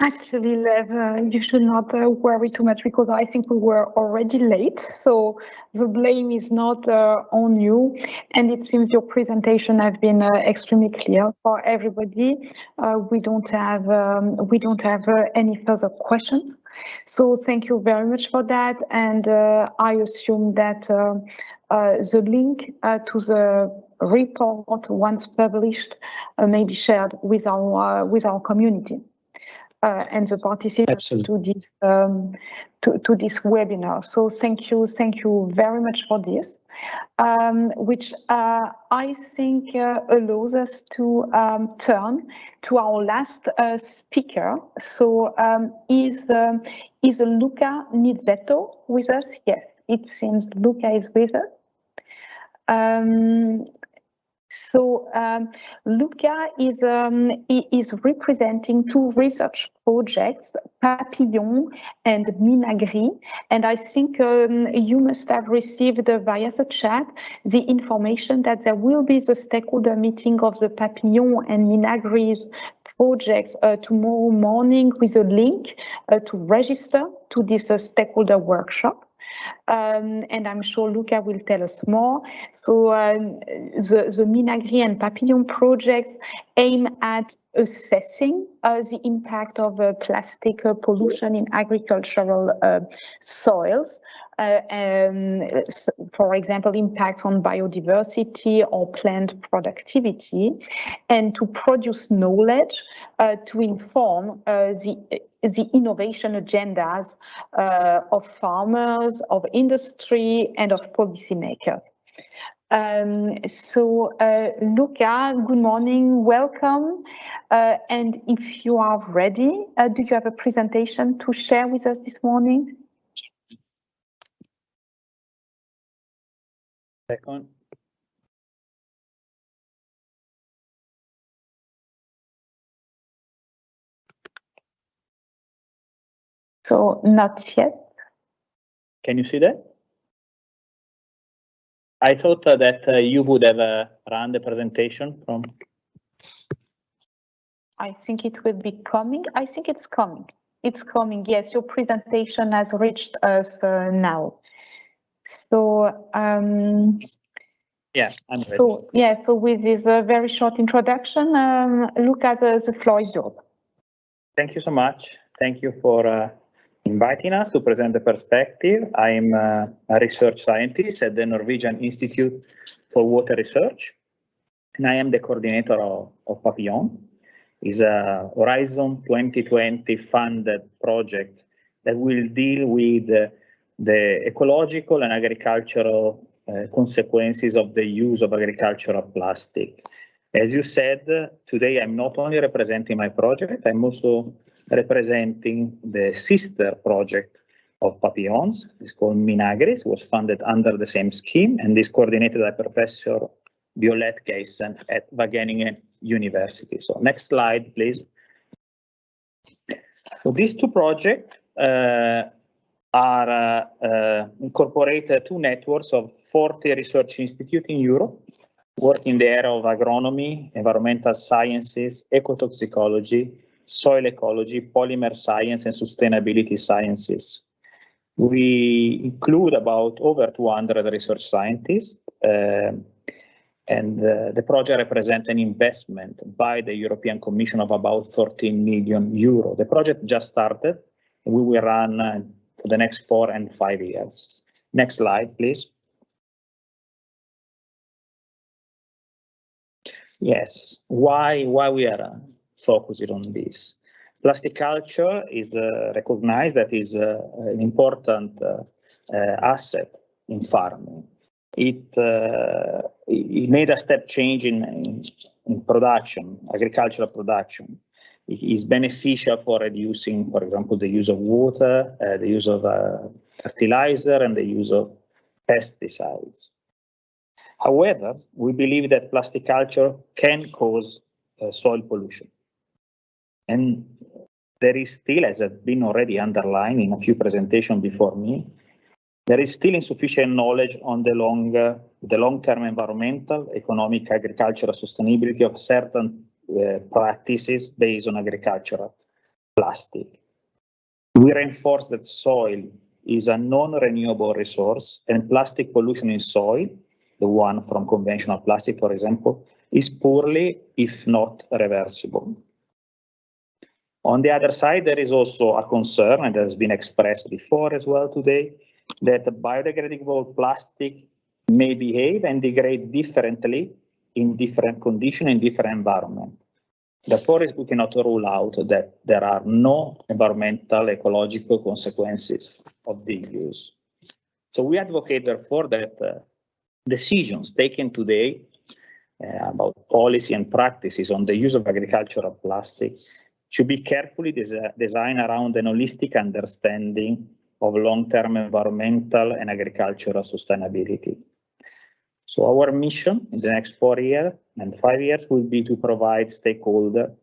Actually, Lev, you should not worry too much, because I think we were already late. So the blame is not on you. And it seems your presentation has been extremely clear for everybody. We don't have any further questions. So thank you very much for that. And I assume that the link to the report, once published, may be shared with our community. And the participants to this webinar. So thank you very much for this, which I think allows us to turn to our last speaker. So is Luca Nizzetto with us? Yes, it seems Luca is with us. So Luca is representing two research projects, Papillon and Minagri, and I think you must have received via the chat the information that there will be the stakeholder meeting of the Papillon and Minagri's projects tomorrow morning with a link to register to this stakeholder workshop. And I'm sure Luca will tell us more. So the Minagri and Papillon projects aim at assessing the impact of plastic pollution in agricultural soils. For example, impacts on biodiversity or plant productivity, and to produce knowledge to inform the innovation agendas of farmers, of industry, and of policymakers. So Luca, good morning, welcome. And if you are ready, do you have a presentation to share with us this morning? Second. So not yet. Can you see that? I thought that you would have run the presentation from. I think it will be coming. I think it's coming. It's coming. Yes, your presentation has reached us now. So yeah, I'm ready. So yeah, so with this very short introduction, Luca, the floor is yours. Thank you so much. Thank you for inviting us to present the perspective. I'm a research scientist at the Norwegian Institute for Water Research, and I am the coordinator of Papillon. It's a Horizon 2020 funded project that will deal with the ecological and agricultural consequences of the use of agricultural plastic. As you said, today I'm not only representing my project, I'm also representing the sister project of Papillons. It's called Minagri. It was funded under the same scheme and is coordinated by Professor Violette Geysen at Wageningen University. So next slide, please. So these two projects are incorporated two networks of 40 research institutes in Europe, work in the area of agronomy, environmental sciences, ecotoxicology, soil ecology, polymer science, and sustainability sciences. We include about over 200 research scientists, and the project represents an investment by the European Commission of about 13 million euro. The project just started, and we will run for the next 4 and 5 years. Next slide, please. Yes, why we are focusing on this? Plastic culture is recognized that is an important asset in farming. It made a step change in production, agricultural production. It is beneficial for reducing, for example, the use of water, the use of fertilizer, and the use of pesticides. However, we believe that plastic culture can cause soil pollution. And there is still, as has been already underlined in a few presentations before me, there is still insufficient knowledge on the long-term environmental, economic, agricultural sustainability of certain practices based on agricultural plastic. We reinforce that soil is a non-renewable resource, and plastic pollution in soil, the one from conventional plastic, for example, is poorly, if not reversible. On the other side, there is also a concern, and has been expressed before as well today, that the biodegradable plastic may behave and degrade differently in different conditions, in different environments. Therefore, we cannot rule out that there are no environmental, ecological consequences of the use. So we advocate, therefore, that decisions taken today about policy and practices on the use of agricultural plastic should be carefully designed around an holistic understanding of long-term environmental and agricultural sustainability. So our mission in the next 4 years and 5 years will be to provide stakeholders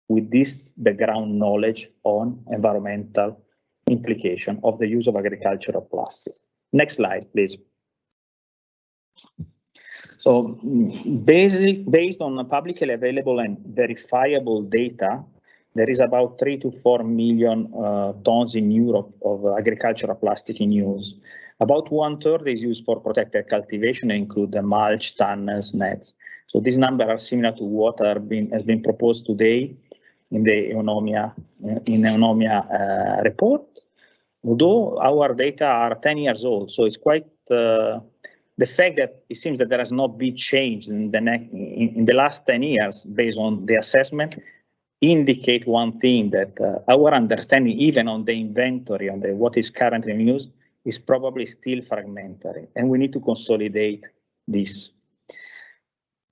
with this background knowledge on environmental implication of the use of agricultural plastic. Next slide, please. So based on publicly available and verifiable data, there is about 3 to 4 million tons in Europe of agricultural plastic in use. About 1/3 is used for protected cultivation, include the mulch, tunnels, nets. So these numbers are similar to what has been proposed today in the Eunomia report. Although our data are 10 years old, so it's quite the fact that it seems that there has not been change in the last 10 years based on the assessment indicate one thing, that our understanding, even on the inventory, on what is currently in use, is probably still fragmentary, and we need to consolidate this.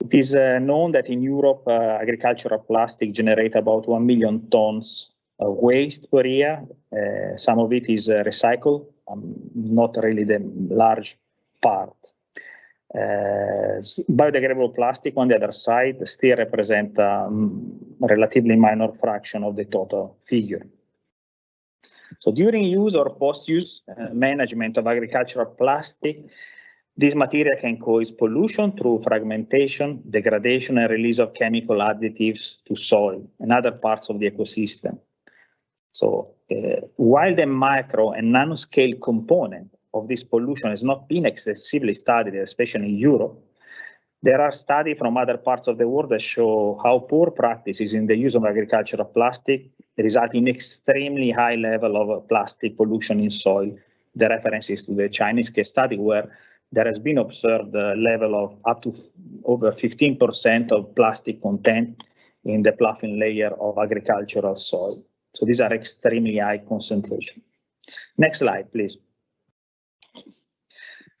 It is known that in Europe, agricultural plastic generate about 1 million tons of waste per year. Some of it is recycled, not really the large part. Biodegradable plastic, on the other side, still represent a relatively minor fraction of the total figure. So during use or post-use management of agricultural plastic, this material can cause pollution through fragmentation, degradation, and release of chemical additives to soil and other parts of the ecosystem. So while the micro and nanoscale component of this pollution has not been extensively studied, especially in Europe, there are studies from other parts of the world that show how poor practices in the use of agricultural plastic result in extremely high level of plastic pollution in soil. The reference is to the Chinese case study, where there has been observed a level of up to over 15% of plastic content in the ploughing layer of agricultural soil. So these are extremely high concentration. Next slide, please.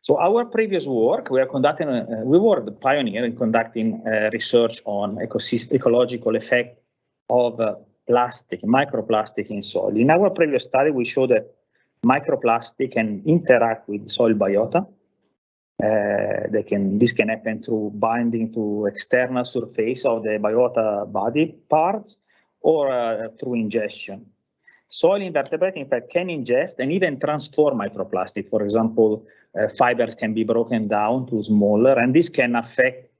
So our previous work, we were the pioneer in conducting research on ecological effect of plastic, microplastic in soil. In our previous study, we showed that microplastic can interact with soil biota. This can happen through binding to external surface of the biota body parts or through ingestion. Soil invertebrates, in fact, can ingest and even transform microplastic. For example, fibers can be broken down to smaller, and this can affect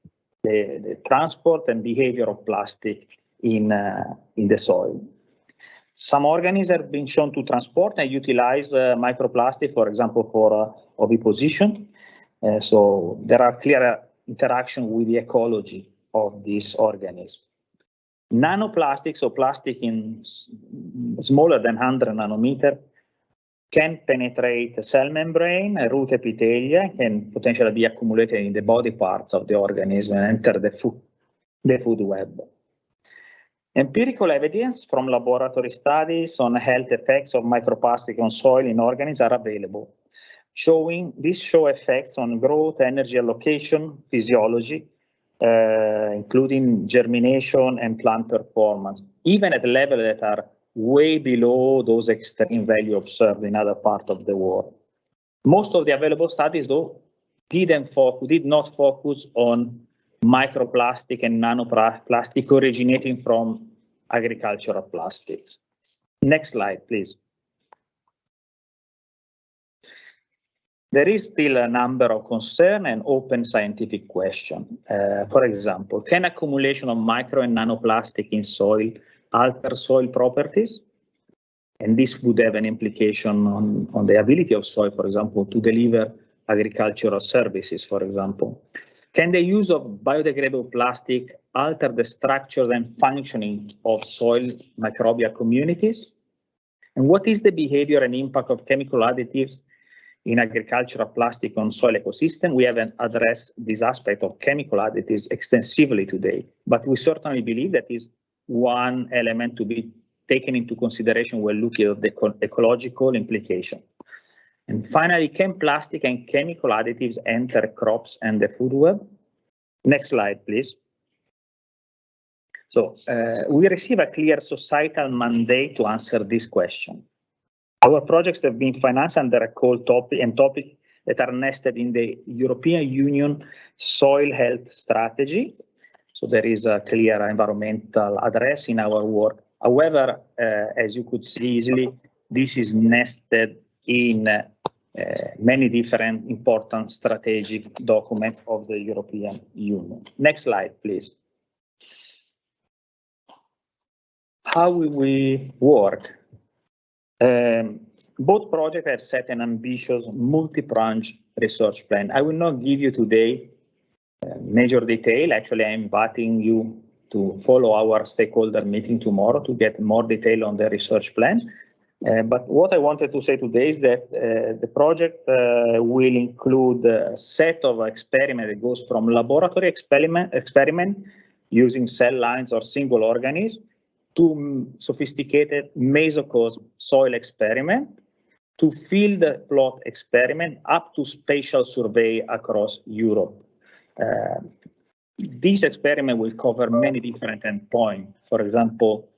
the transport and behavior of plastic in the soil. Some organisms have been shown to transport and utilize microplastic, for example, for oviposition. So there are clear interactions with the ecology of this organism. Nanoplastics, or plastic in smaller than 100 nanometer, can penetrate the cell membrane, root epithelia, can potentially be accumulated in the body parts of the organism and enter the food web. Empirical evidence from laboratory studies on health effects of microplastic on soil in organisms are available. These show effects on growth, energy allocation, physiology, including germination and plant performance, even at levels that are way below those extreme values observed in other parts of the world. Most of the available studies, though, did not focus on microplastic and nanoplastic originating from agricultural plastics. Next slide, please. There is still a number of concern and open scientific questions. For example, can accumulation of micro and nanoplastic in soil alter soil properties? And this would have an implication on the ability of soil, for example, to deliver agricultural services, for example. Can the use of biodegradable plastic alter the structures and functioning of soil microbial communities? And what is the behavior and impact of chemical additives in agricultural plastic on soil ecosystem? We haven't addressed this aspect of chemical additives extensively today, but we certainly believe that is one element to be taken into consideration when looking at the ecological implication. And finally, can plastic and chemical additives enter crops and the food web? Next slide, please. So we receive a clear societal mandate to answer this question. Our projects have been financed under a call topic that are nested in the European Union Soil Health Strategy. So there is a clear environmental address in our work. However, as you could see easily, this is nested in many different important strategic documents of the European Union. Next slide, please. How will we work? Both projects have set an ambitious multi-branch research plan. I will not give you today major detail. Actually, I'm inviting you to follow our stakeholder meeting tomorrow to get more detail on the research plan. But what I wanted to say today is that the project will include a set of experiments that goes from laboratory experiment using cell lines or single organisms to sophisticated mesocosm soil experiment, to field plot experiment, up to spatial survey across Europe. This experiment will cover many different endpoints, for example,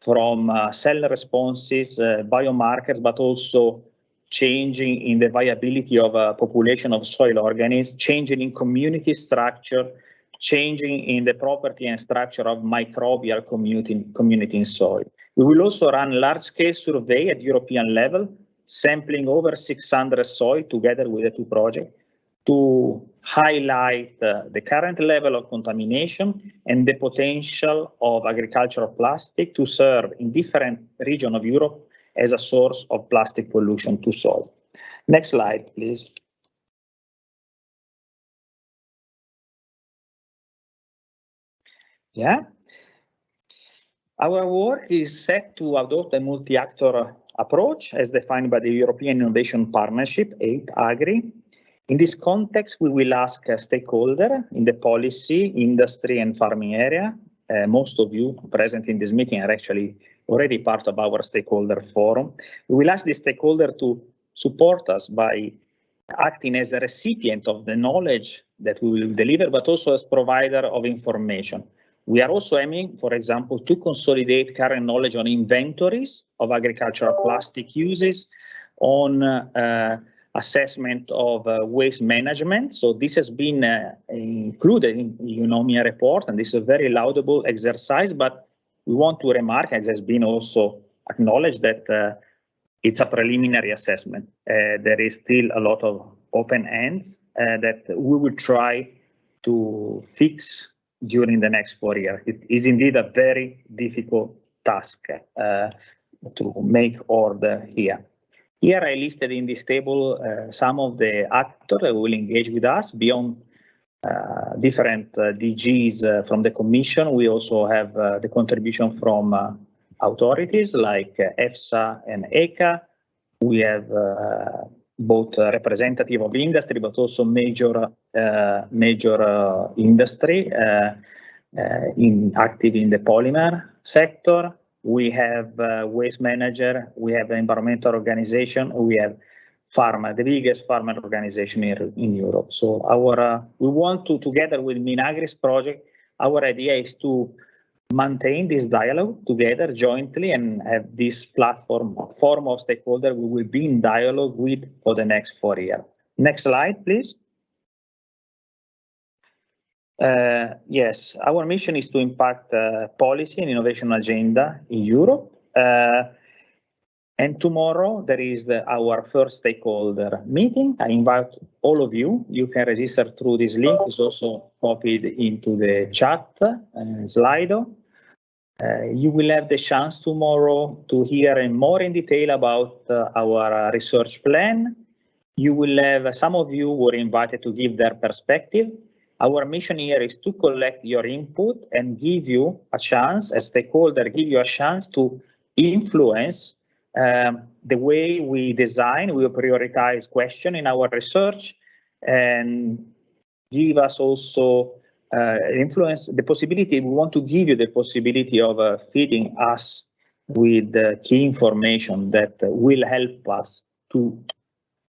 from cell responses, biomarkers, but also changing in the viability of a population of soil organisms, changing in community structure, changing in the property and structure of microbial community in soil. We will also run large-scale survey at European level, sampling over 600 soil together with the two projects to highlight the current level of contamination and the potential of agricultural plastic to serve in different regions of Europe as a source of plastic pollution to soil. Next slide, please. Yeah. Our work is set to adopt a multi-actor approach as defined by the European Innovation Partnership, 8-Agri. In this context, we will ask a stakeholder in the policy, industry, and farming area. Most of you present in this meeting are actually already part of our stakeholder forum. We will ask the stakeholder to support us by acting as a recipient of the knowledge that we will deliver, but also as provider of information. We are also aiming, for example, to consolidate current knowledge on inventories of agricultural plastic uses, on assessment of waste management. So this has been included in the Eunomia report, and this is a very laudable exercise, but we want to remark, as has been also acknowledged, that it's a preliminary assessment. There is still a lot of open ends that we will try to fix during the next 4 years. It is indeed a very difficult task to make order here. Here I listed in this table some of the actors that will engage with us beyond different DGs from the Commission. We also have the contribution from authorities like EFSA and ECA. We have both representative of industry, but also major industry active in the polymer sector. We have waste manager, we have environmental organization, we have farmer, the biggest farmer organization here in Europe. So we want to, together with Minagri's project, our idea is to maintain this dialogue together jointly and have this form of stakeholder we will be in dialogue with for the next 4 years. Next slide, please. Yes, our mission is to impact policy and innovation agenda in Europe. And tomorrow there is our first stakeholder meeting. I invite all of you. You can register through this link. It's also copied into the chat Slido. You will have the chance tomorrow to hear more in detail about our research plan. You will have, some of you were invited to give their perspective. Our mission here is to collect your input and give you a chance, as stakeholder, give you a chance to influence the way we design, we prioritize question in our research, and give us also influence the possibility. We want to give you the possibility of feeding us with key information that will help us to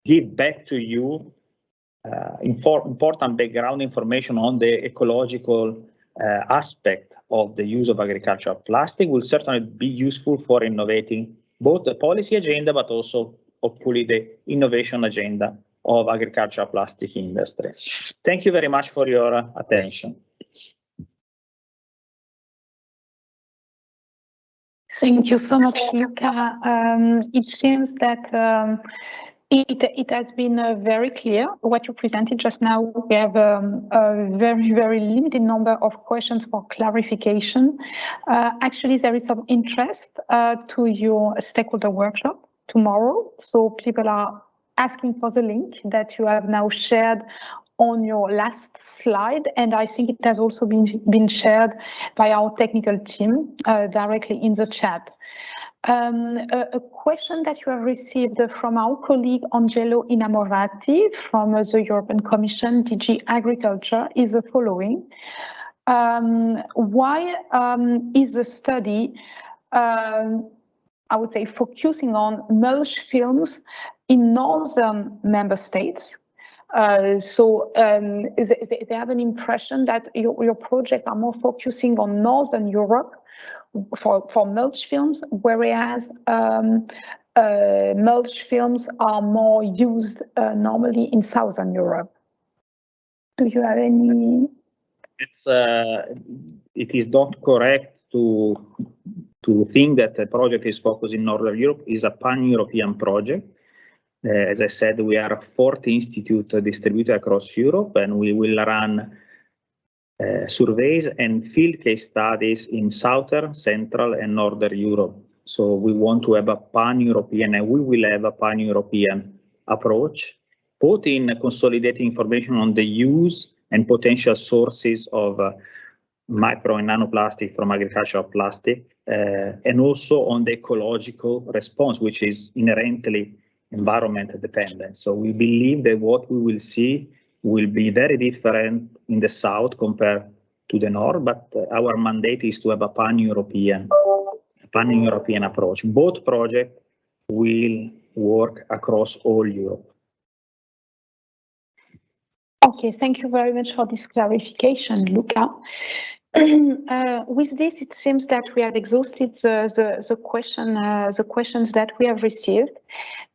give back to you important background information on the ecological aspect of the use of agricultural plastic. Will certainly be useful for innovating both the policy agenda, but also hopefully the innovation agenda of agricultural plastic industry. Thank you very much for your attention. Thank you so much, Luca. It seems that it has been very clear what you presented just now. We have a very limited number of questions for clarification. Actually, there is some interest to your stakeholder workshop tomorrow. So people are asking for the link that you have now shared on your last slide, and I think it has also been shared by our technical team directly in the chat. A question that you have received from our colleague Angelo Innamorati from the European Commission, DG Agriculture, is the following. Why is the study, I would say, focusing on mulch films in northern member states? So they have an impression that your projects are more focusing on Northern Europe for mulch films, whereas mulch films are more used normally in Southern Europe. Do you have any? It is not correct to think that the project is focused in Northern Europe. It is a pan-European project. As I said, we are 40 institutes distributed across Europe, and we will run surveys and field case studies in Southern, Central, and Northern Europe. So we want to have a pan-European, and we will have a pan-European approach, both in consolidating information on the use and potential sources of micro and nanoplastic from agricultural plastic, and also on the ecological response, which is inherently environment dependent. So we believe that what we will see will be very different in the south compared to the north, but our mandate is to have a pan-European approach. Both projects will work across all Europe. Okay, thank you very much for this clarification, Luca. With this, it seems that we have exhausted the questions that we have received,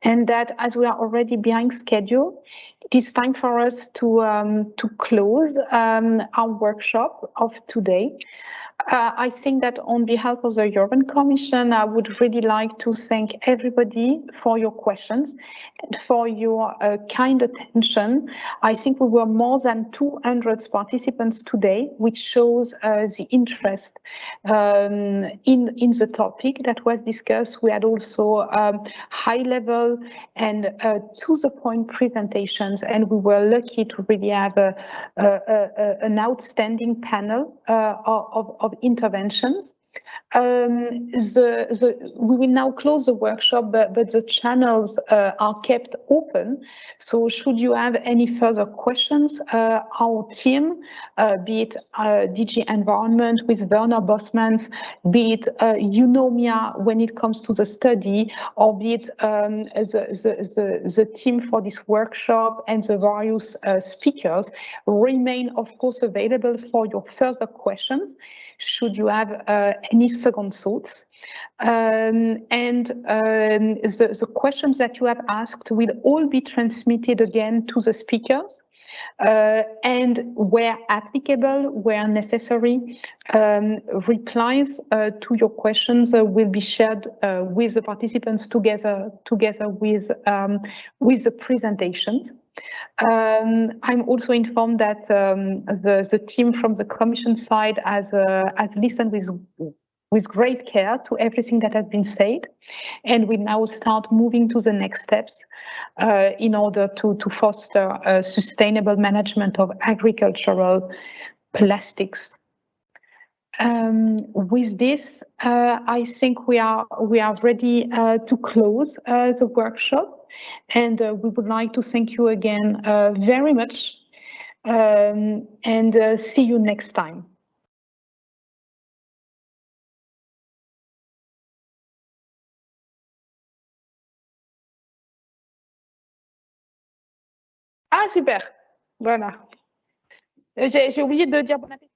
and that as we are already behind schedule, it is time for us to close our workshop of today. I think that on behalf of the European Commission, I would really like to thank everybody for your questions and for your kind attention. I think we were more than 200 participants today, which shows the interest in the topic that was discussed. We had also high level and to the point presentations, and we were lucky to really have an outstanding panel of interventions. We will now close the workshop, but the channels are kept open. So should you have any further questions, our team, be it DG Environment with Werner Bosmans, be it Eunomia when it comes to the study, or be it the team for this workshop and the various speakers, remain, of course, available for your further questions, should you have any second thoughts. The questions that you have asked will all be transmitted again to the speakers. And where applicable, where necessary, replies to your questions will be shared with the participants together with the presentations. I'm also informed that the team from the Commission side has listened with great care to everything that has been said, and we now start moving to the next steps in order to foster sustainable management of agricultural plastics. With this, I think we are ready to close the workshop. And we would like to thank you again very much, and see you next time. Ah, super. Voilà. J'ai oublié de dire bon appétit.